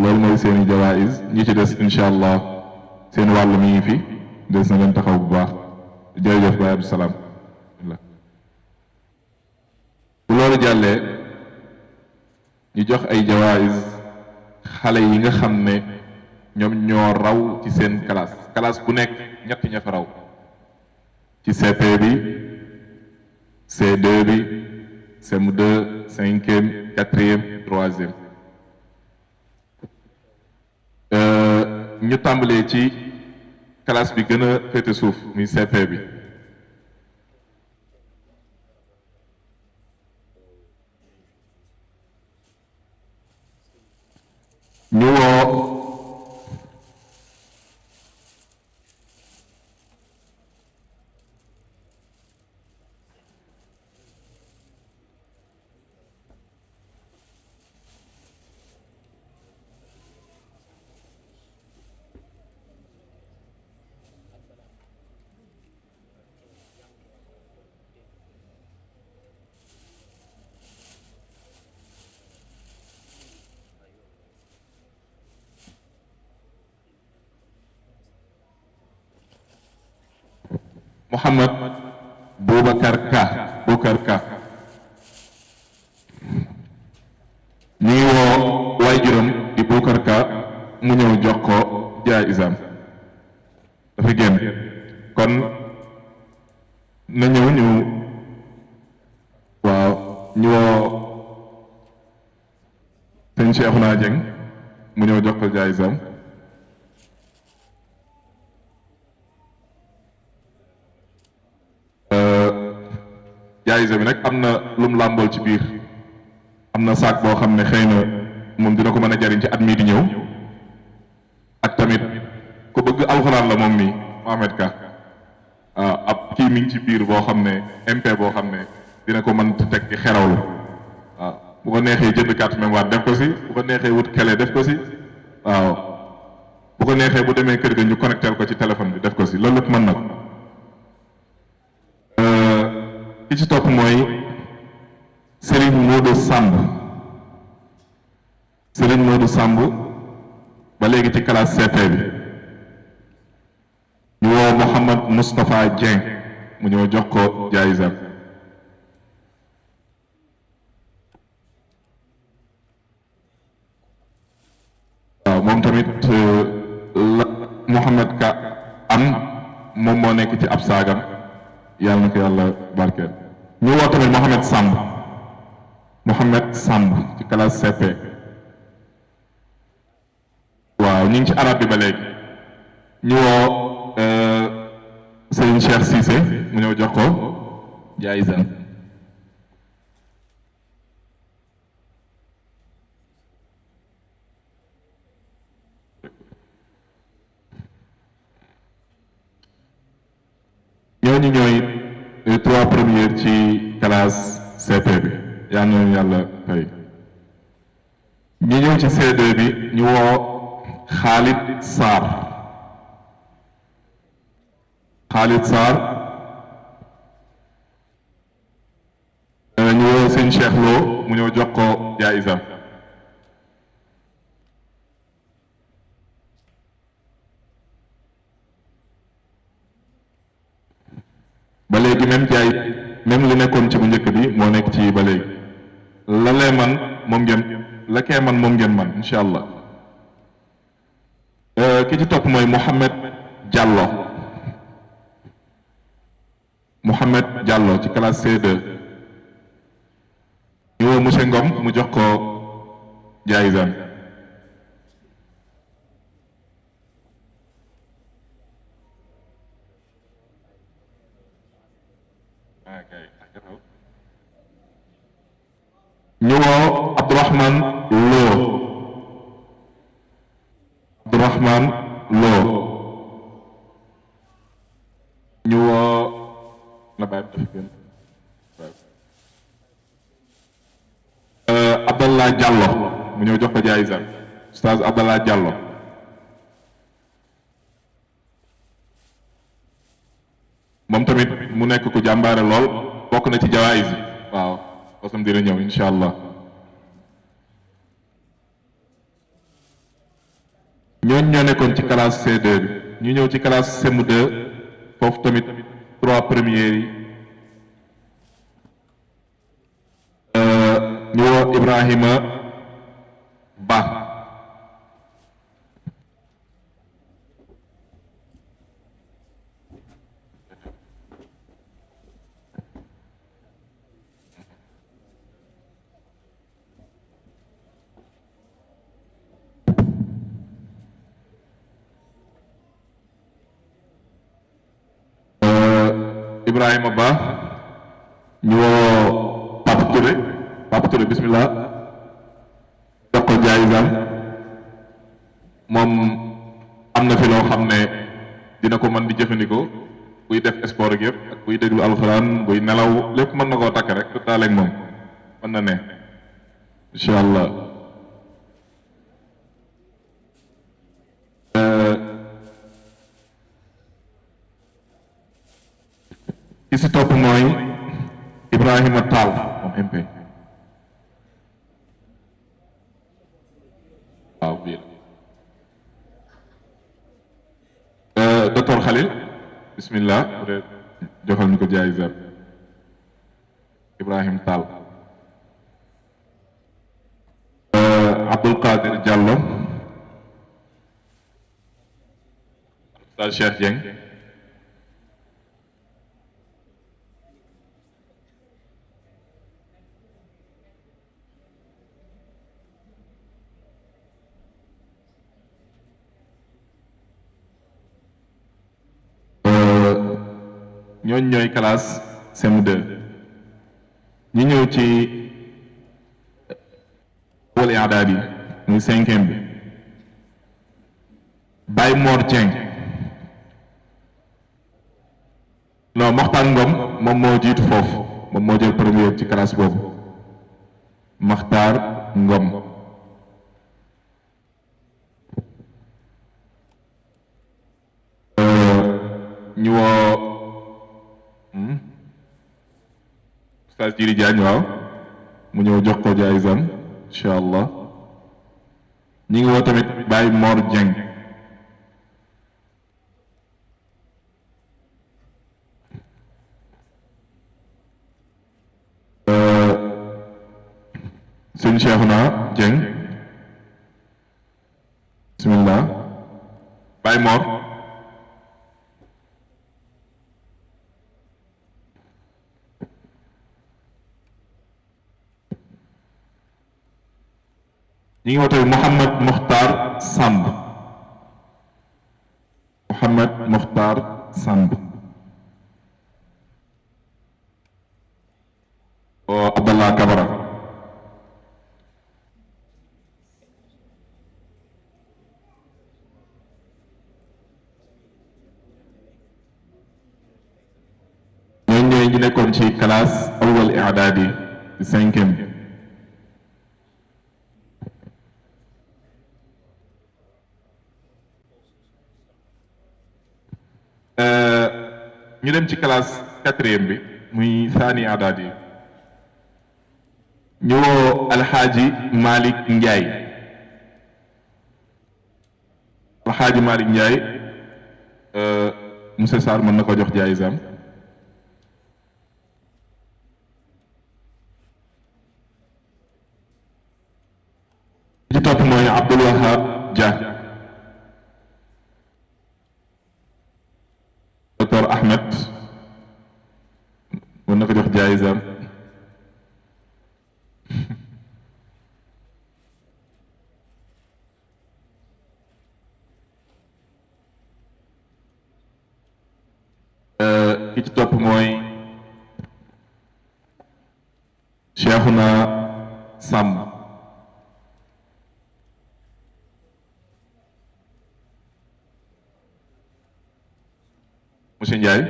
loolu mooy seeni jawaïs ñi ci des incha allah seen wàll mi ngi fi des na leen taxaw bu baax jërëjëf Baye Abdou Salam. bu loolu jàllee ñu jox ay jawaïs xale yi nga xam ne ñoom ñoo raw ci seen classe bu nekk ñett ña fa raw ci CP bi C2 bi CM2 5e 4e 3e. ñu tàmbalee ci classe bi gën a féete suuf muy CP bi. ñu woo Mouhamed Boubacar Ka ñu ngi woo waajuram di Boubacar Ka mu ñëw jox ko jaayisam dafa génn kon na ñëw ñu waaw ñu woo sëñ Cheikhouna Dieng mu ñëw jox ko jaayisam. jaayisa bi nag am na lum làmbool ci biir am na saak boo xam ne xëy na moom dina ko mën a jariñ ci at mii di ñëw ak tamit ku bëgg alxuraan la moom mi Mohamed Ka ab kii mi ngi ci biir boo xam ne MP boo xam ne dina ko mën teg ci xerawlu waaw bu ko neexee jënd carte mémoire def ko si bu ko neexee wut kele def ko si waaw bu ko neexee bu demee kër ga ñu connecté ko ci téléphone bi def ko si loolu lépp mën na ko. ki ci topp mooy Serigne Modou Samb ba léegi ci classe CP bi ñu woo Mouhamad Moustapha Dieng mu ñëw jox ko jaayisam. waaw moom tamit la Mouhamed Ka am moom moo nekk ci ab saagam yàlla na ko yàlla barkeel. ñu woo tamit Mohamed Samb ci classe CP. waaw ñu ngi ci arab bi ba léegi ñu woo Serigne Cheikh Cissé mu ñëw jox ko jaayisam. ñooñu ñooy les 3 premiers ci classe CP bi yal na yàlla fay. ñi ñëw ci C2 bi ñu woo Khalid Sarr ñu woo sëñ Cheikh Lo mu ñëw jox ko jaayisam. ba léegi même li nekkoon ci bu njëkk bi moo nekk ci ba léegi la lee man moom ngeen la kee man moom ngeen man incha allah. Ki ci topp mooy Mouhamed Diallo Mouhamed Diallo ci classe C2 ñu woo monsieur Ngom mu jox ko jaayisam. ñu woo Abdourahmane Lo Abdourahmane Lo ñu woo la bàyyi def gën Abdallah Diallo mu ñëw jox ko jaayisam Oustaz Abdallah Diallo. moom tamit mu nekk ku jàmbaare lool bokk na ci jawaayis yi waaw bosam dina ñëw incha allah. ñooñ ñoo nekkoon ci classe C2 bi ñu ñëw ci classe CM2 foofu tamit 3 premiers yi ñu woo Ibrahima Ba Ibrahima Ba ñu woo Papa Touré bismillah jox ko jaayisam moom am na fi loo xam ne dina ko mën di jëfandikoo buy def sport ak yëpp ak buy déglu alxuraan buy nelaw lépp mën na koo takk rek du taaleeg moom mën na ne incha allah. ki si topp mooy Ibrahima Tall moom MP waaw bii la docteur Khalil bismillah joxal ñu ko jaayisam Ibrahima Tall. Abdoul Qadir Diallo Oustaz Cheikh Dieng ñooñ ñooy classe CM2 ñu ñëw ci wal i'dad yi muy 5e bi Baye Mor Dieng non Mokhtar Ngom moom moo jiitu foofu moom moo jël premier ci classe boobu Mokhtar Ngom ñu woo Oustaz Jiri Diagne waaw mu ñëw jox ko jaayisam incha allah ñi ngi woo tamit Baye Mor Dieng sëñ Cheikhouna Dieng bismillah Baye Mor ñi ngi woote Mouhamed Mokhtar Samb Mouhamed Mokhtar Samb o Abdallah Kabara ñooñu ñooy ñi nekkoon ci classe awwal i'dadi ci 5e bi ñu dem ci classe 4e bi muy saani adaad yi ñu woo alxaaji Malick Ndiaye alxaaji Malick Ndiaye monsieur Sarr mën na ko jox jaayisam mooy Abdul Wahab Dia. docteur Ahmed mën na ko jox jaayisam. ki ci topp mooy Cheikhouna Samb. monsieur Ndiaye.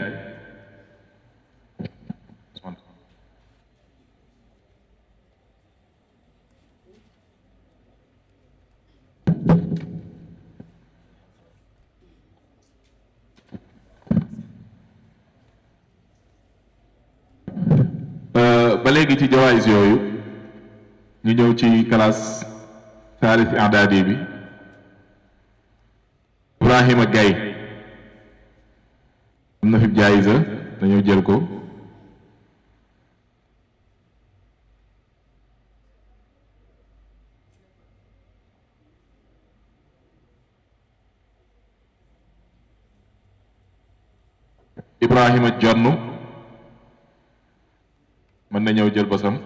ba léegi ci jawaayis yooyu ñu ñëw ci classe taalif i'daadi bi Ibrahima Gaye am na fi jaayisa dañoo jël ko. Ibrahima Jonn mën na ñëw jël bosam.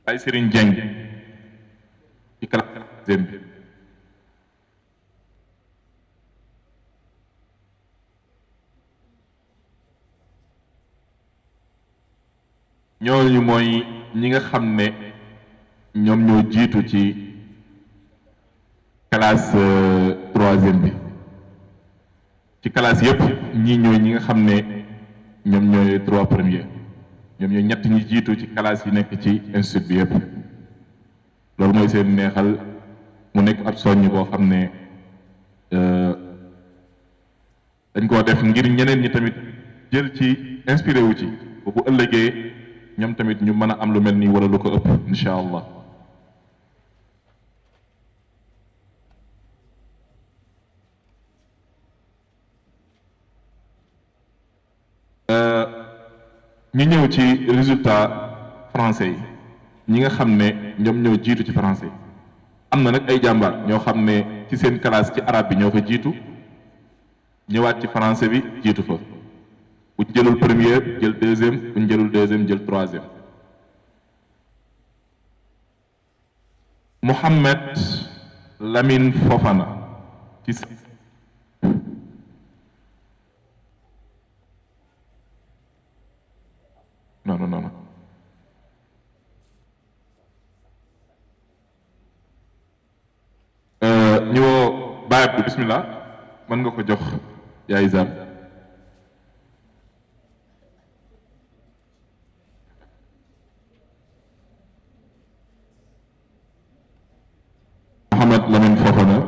ay Serigne Dieng ci classe bi. ñooñu mooy ñi nga xam ne ñoom ñoo jiitu ci classe troisième bi. ci classe yëpp ñii ñooy ñi nga xam ne ñoom ñooy trois premiers ñoom ñooy ñett ñi jiitu ci classe yi nekk ci institut bi yëpp. loolu mooy seen neexal mu nekk ab soññ boo xam ne dañ koo def ngir ñeneen ñi tamit jël ci inspiré wu ci ba bu ëllëgee ñoom tamit ñu mën a am lu mel nii wala lu ko ëpp incha allah. ñu ñëw ci résultat français yi ñi nga xam ne ñoom ñoo jiitu ci français yi am na nag ay jàmbaar ñoo xam ne ci seen classe ci arabe bi ñoo fa jiitu ñëwaat ci français bi jiitu fa bu ñu jëlul première jël deuxième bu ñu jëlul deuxième jël troisième. Mohamed Lamine Fofana ci non non non ñu woo Baye Abdou bismillah mën nga ko jox yaay Zane. Mohamed Lamine Fofana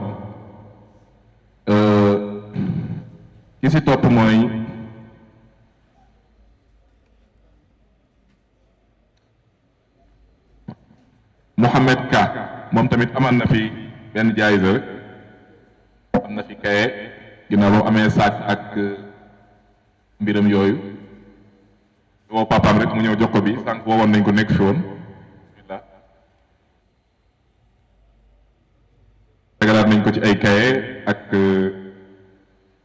ki si topp mooy Mohamed Ka moom tamit amaan na fi benn jaayisa rek am na fi kaye ginnaaw boo amee saak ak mbiram yooyu woo papaam rek mu ñëw jox ko bi sànq woowoon nañ ko nekk fi woon bismillah tegalaat nañ ko ci ay kaye ak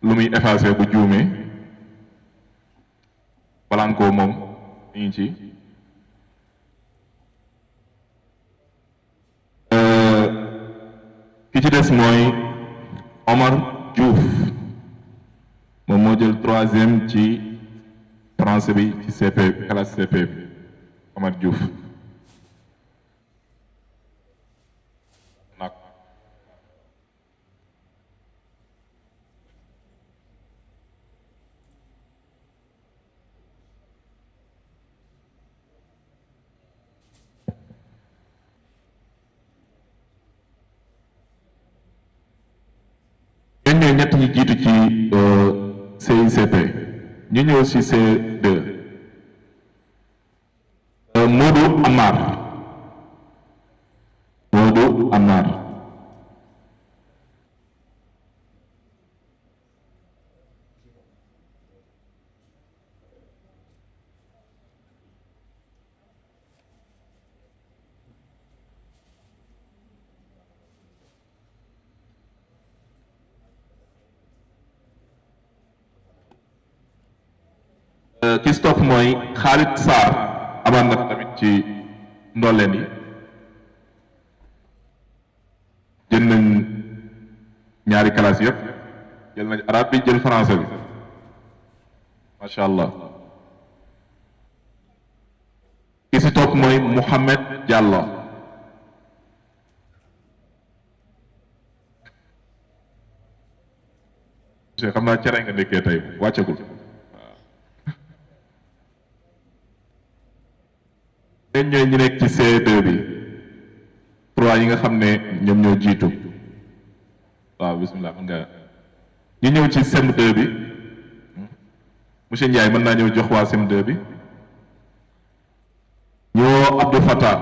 lu muy effacé bu juumee balankoo moom mi ngi ci ki ci des mooy Omar Diouf moom moo jël troisième ci français bi ci CP classe CP bi Omar Diouf nag ñooñu ñett ñi jiitu ci CICP ñu ñëw ci C2 Modou Amar Modou Amar ki si topp mooy Xaalit Sarr amaan na tamit ci ndolleen yi jël nañ ñaari classe yëpp jël nañ arabe bi jël français bi macha allah. ki si topp mooy Mouhamed Diallo monsieur xam naa cere nga ndekkee tey wàccagul ñeen ñooy ñi nekk ci C2 bi 3 yi nga xam ne ñoom ñoo jiitu waaw bismillah mën nga ñu ñëw ci CM2 bi monsieur Ndiaye mën naa ñëw jox waa CM2 bi ñoo Abdou Fattah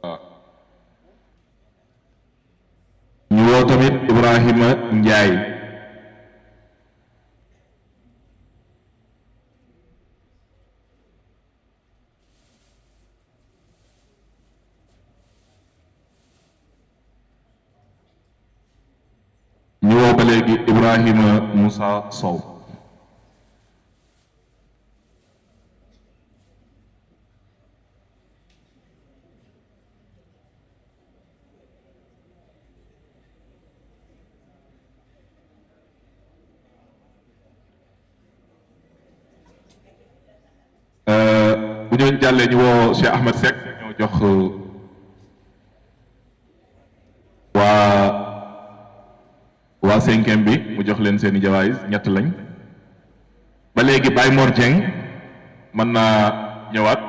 waaw ñu woo tamit Ibrahima Ndiaye ñu woo ba léegi Ibrahima Moussa Sow bu ñu jàllee ñu woo Cheikh Ahmed Seck ñoo jox waa cinquième bi mu jox leen seeni jawaayis ñett lañ ba léegi Baye Mor Dieng mën naa ñëwaat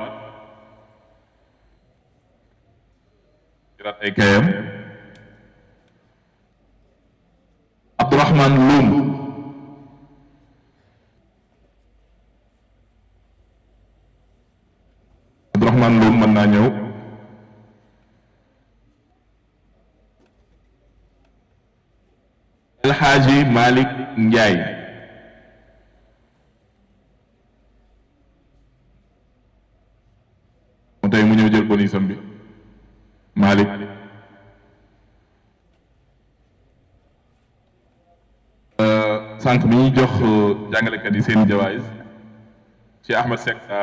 jëlaat ay kayam Abdourahmane Loum Abdourahmane Loum mën naa ñëw El Hadji Malick Ndiaye mu tey mu ñëw jël bonisam bi Malick sànq bi ñuy jox jàngalekat yi seen jawaayis ci Ahmed Seck a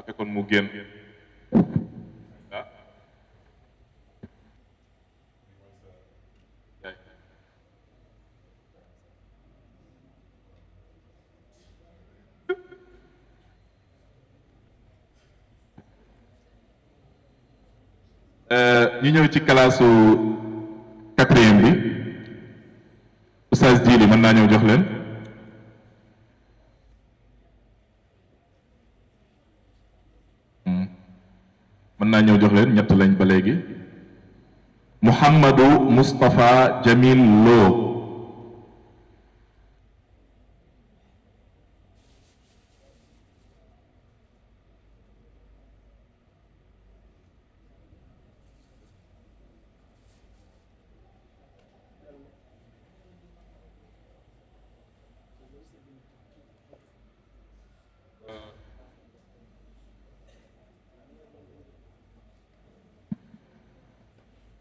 fekkoon mu génn ñu ñëw ci classe quatrième bi Oustaz Djili mën naa ñëw jox leen mën naa ñëw jox leen ñett lañ ba léegi Mouhamadou Moustapha Jamil Lo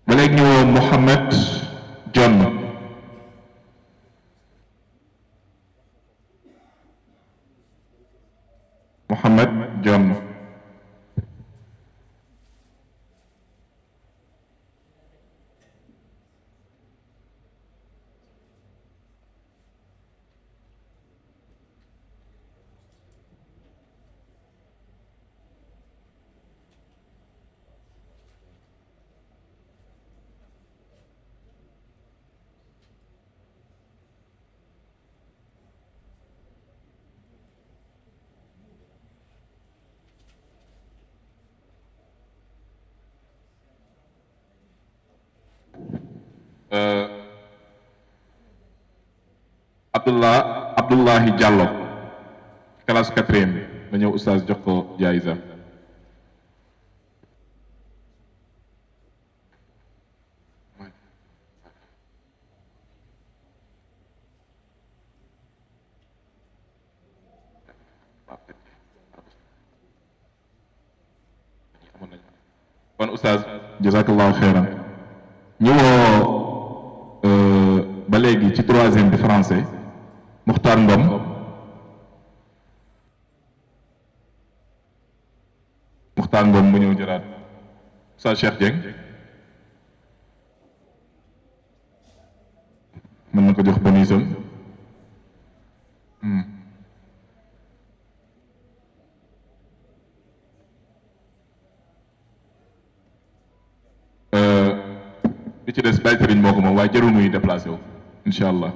ba léegi ñu woo Mohamed John Mohamed John Abdullahi Diallo classe quatrième bi ma ñëw oustaz jox ko jaayisa kon oustaz jazakallahu xeyran ñu woo ba léegi ci 3e bi français Muxtaar Ngom mu ñëw jëlaat Oustaz Cheikh Dieng mën na ko jox bonisam li ci des Baye Serigne moo ko moom waaye jarul muy déplacé wu incha allah.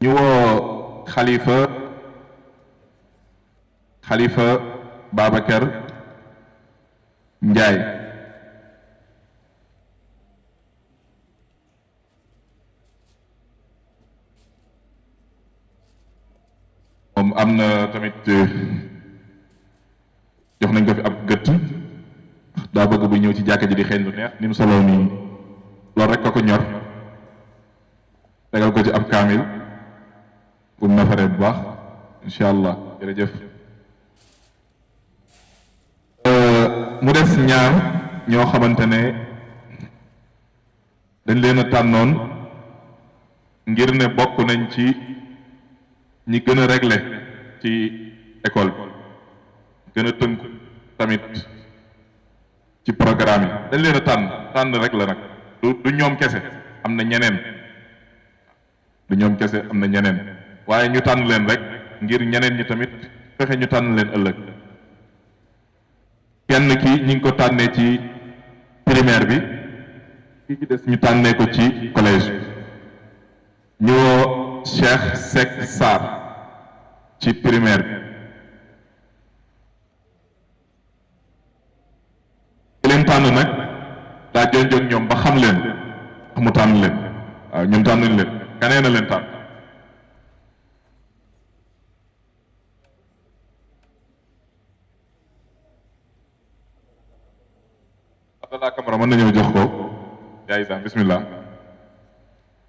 ñu woo Khalifa Babacar Ndiaye moom am na tamit jox nañ ko fi ab gëtt daa bëgg bu ñëw ci jàkka ji di xeeñ lu neex ni mu soloo nii loolu rek ko ñor tegal ko ci ab kaamil bu mu nafaree bu baax incha allah jërëjëf. mu des ñaar ñoo xamante ne dañ leen a tànnoon ngir ne bokk nañ ci ñi gën a réglé ci école bi gën a tënku tamit ci programme yi dañ leen a tànn rek la nag du ñoom kese am na ñeneen du ñoom kese am na ñeneen waaye ñu tànn leen rek ngir ñeneen ñi tamit fexe ñu tànn leen ëllëg kenn ki ñi ngi ko tànnee ci primaire bi ki ci des ñu tànnee ko ci collège bi ñu woo Cheikh Seck Sarr ci primaire bi ki leen tànn nag daa jonjoog ñoom ba xam leen wax mu tànn leen waaw ñoom tànnuñ leen kanee na leen tànn Abdallah Camara mën na ñëw jox ko yaay sax bismillah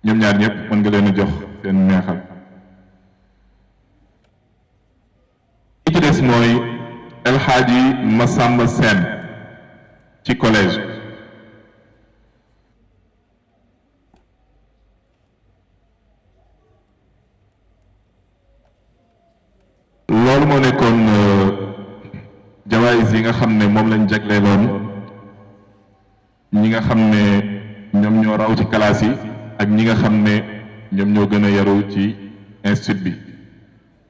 ñoom ñaar ñëpp mën nga leen a jox seen neexal li ci des mooy El Hadji Massamba Sène ci collège loolu moo nekkoon jawaayis yi nga xam ne moom lañ jagleeloon ñi nga xam ne ñoom ñoo raw ci classe yi ak ñi nga xam ne ñoom ñoo gën a yaru ci institut bi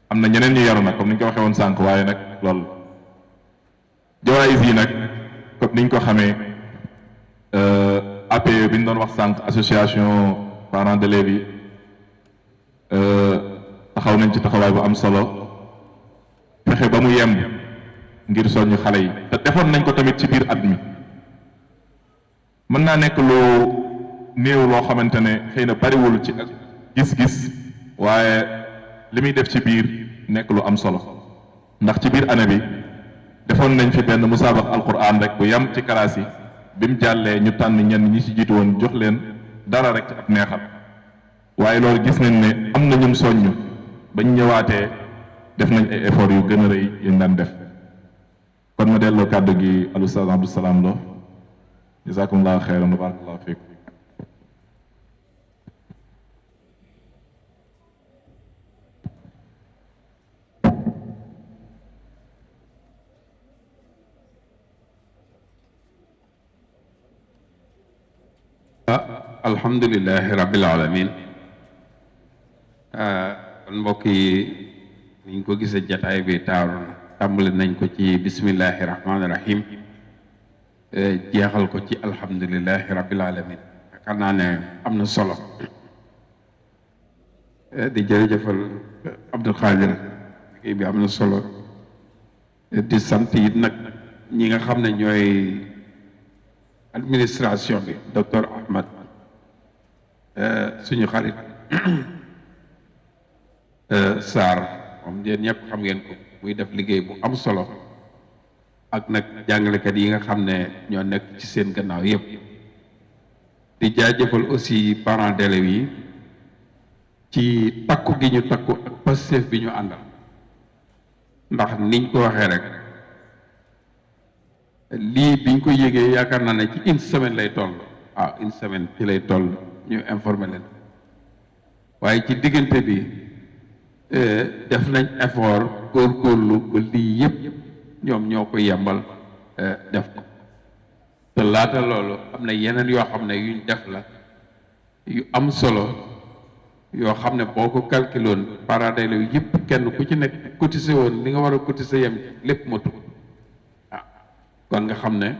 am na ñeneen ñu yaru nag comme ni ñu ko waxee woon sànq waaye nag loolu jawaayis yi nag comme ni ñu ko xamee APE bi ñu doon wax sànq association parents d'élèves yi taxaw nañ ci taxawaay bu am solo fexe ba mu yemb ngir soññu xale yi te defoon nañ ko tamit ci biir at mi mën naa nekk lu néew loo xamante ne xëy na bariwul ci gis-gis waaye li muy def ci biir nekk lu am solo ndax ci biir année bi defoon nañ fi benn musaabax alquran rek bu yem ci classe yi bi mu jàllee ñu tànn ñenn ñi ci jiitu woon jox leen dara rek ci ab neexal waaye loolu gis nañ ne am na ñum soññ bañ ñëwaatee def nañ ay effort yu gën a rëy yéen daan def kon ma delloo kàddu gi al ustaz Abdou Salam Lo jazakumullahu xeyran wa barakallahu fiik alhamdulilahi rabbil alamin kon mbokk yi niñ ko gisee jataay bi taaru na tàmbali nañ ko ci bismillahi rahmaani rahim jeexal ko ci alhamdulilahi rabbil alamin yaakaar naa ne am na solo di jërëjëfal Abdul Xaadir liggéey bi am na solo di sant it nag ñi nga xam ne ñooy administration bi docteur Ahmad suñu xarit Sarr moom yéen ñëpp xam ngeen ko muy def liggéey bu am solo ak nag jàngalekat yi nga xam ne ñoo nekk ci seen gannaaw yëpp di jaajëfal aussi parents d'élèves yi ci takku gi ñu takku ak Pastef bi ñu àndal ndax niñ ko waxee rek lii biñ ko yégee yaakaar naa ne ci une semaine lay toll waaw une semaine ci lay toll ñu informer leen waaye ci diggante bi def nañ effort góorgóorlu ba lii yëpp ñoom ñoo ko yembal def ko te laata loolu am na yeneen yoo xam ne yuñ def la yu am solo yoo xam ne boo ko calculé woon parents d'élèves yëpp kenn ku ci nekk cotisé woon li nga war a cotisé yem lépp matu ah kon nga xam ne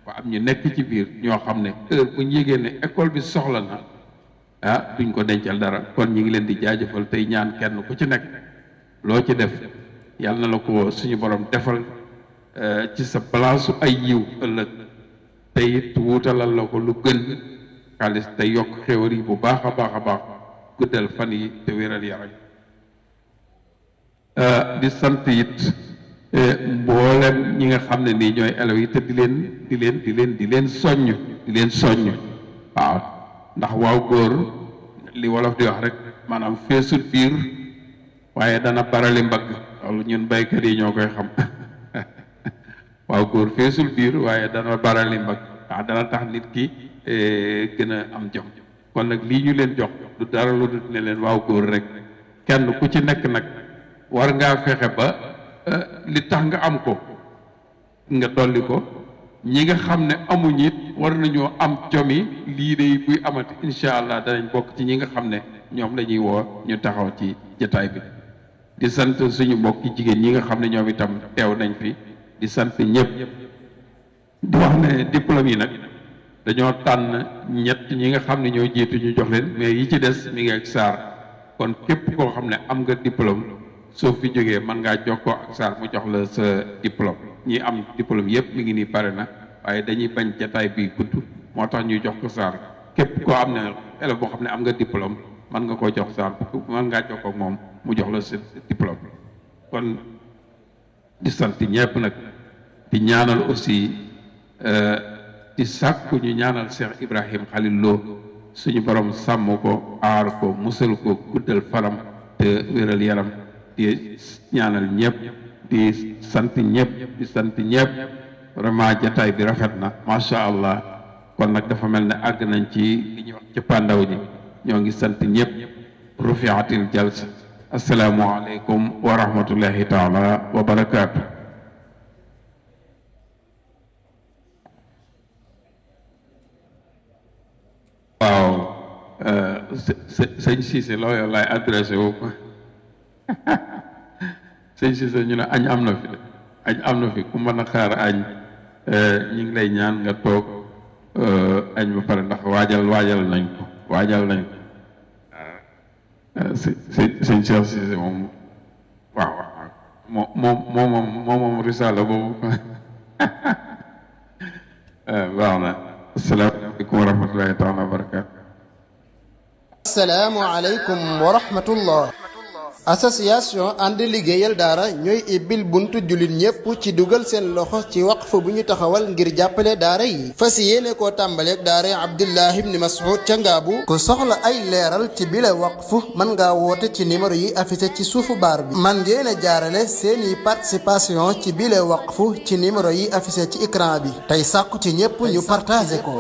ba am ñu nekk ci biir ñoo xam ne heure bu ñu yégee ne école bi soxla na ah duñ ko dencal dara kon ñi ngi leen di jaajëfal tey ñaan kenn ku ci nekk loo ci def yàlla na la ko suñu borom defal ci sa palaasu ay yiw ëllëg te it wuutalal la ko lu gën xaalis te yokk xéwal yi bu baax a baax a baax guddal fan yi te wéral yaram di sant it mboolem ñi nga xam ne nii ñooy élèves yi te di leen soññ waaw ndax waaw góor li wolof di wax rek maanaam feesul biir waaye dana barali mbagg loolu ñun baykat yi ñoo koy xam waaw góor feesul biir waaye dana barali mbagg ndax dana tax nit ki gën a am jom kon nag lii ñu leen jox du dara lu dul ne leen waaw góor rek kenn ku ci nekk nag war ngaa fexe ba li tax nga am ko nga dolli ko ñi nga xam ne amuñ it war nañoo am jomi lii de buy amati incha allah danañ bokk ci ñi nga xam ne ñoom la ñuy woo ñu taxaw ci jataay bi di sant suñu mbokki jigéen ñi nga xam ne ñoom itam teew nañ fi di sant ñëpp di wax ne diplôme yi nag dañoo tànn ñett ñi nga xam ne ñoo jiitu ñu jox leen mais yi ci des mi ngi ak Sarr kon képp koo xam ne am nga diplôme soo fi jógee mën ngaa jokkoo ak Sarr mu jox la sa diplôme ñi am diplôme yëpp mi ngi nii pare na waaye dañuy bañ jataay bi gudd moo tax ñuy jox ko Sarr képp koo am ne élève boo xam ne am nga diplôme mën nga koo jox Sarr mën ngaa jokkoo ak moom mu jox la sa diplôme kon di sant ñëpp nag di ñaanal aussi di sàkku ñu ñaanal Cheikh Ibrahim Khalil Lo suñu borom sàmm ko aar ko musal ko guddal faram te wéral yaram di ñaanal ñëpp di sant ñëpp vraiment jataay bi rafet na macha allah kon nag dafa mel ne àgg nañ ci li ñuy wax ci pàndaw ji ñoo ngi sant ñëpp rufiatil jalsa assalaamu aleykum wa rahmatullahi taala wa barakaatu. waaw sëñ Cissé loolu laay adressé wu sëñ Cissé ñu ne añ am na fi de añ am na fi ku mën a xaar añ ñu ngi lay ñaan nga toog añ ba pare ndax waajal nañ ko waaw sëñ Cheikh Cissé moom waaw moom risaala boobu baax na asalaamaaleykum wa rahmatullahi taala wa barakaatu. asalaamualeykum wa rahmatullah. association ànd liggéeyal daara ñooy ibbil buntu jullit ñépp ci dugal seen loxo ci waqf bu ñu taxawal ngir jàppale daara yi fas yéene koo tàmbaleeg daara Abdullah ibn Mas'ud ca Ngaabu ku soxla ay leeral ci bile waqf mën ngaa woote ci numéro yi affiché ci suufu baar bi man ngeen a jaarale seeni participation ci bile waqf ci numéro yi affiché ci écran bi tey sàkku ci ñépp ñu partagé ko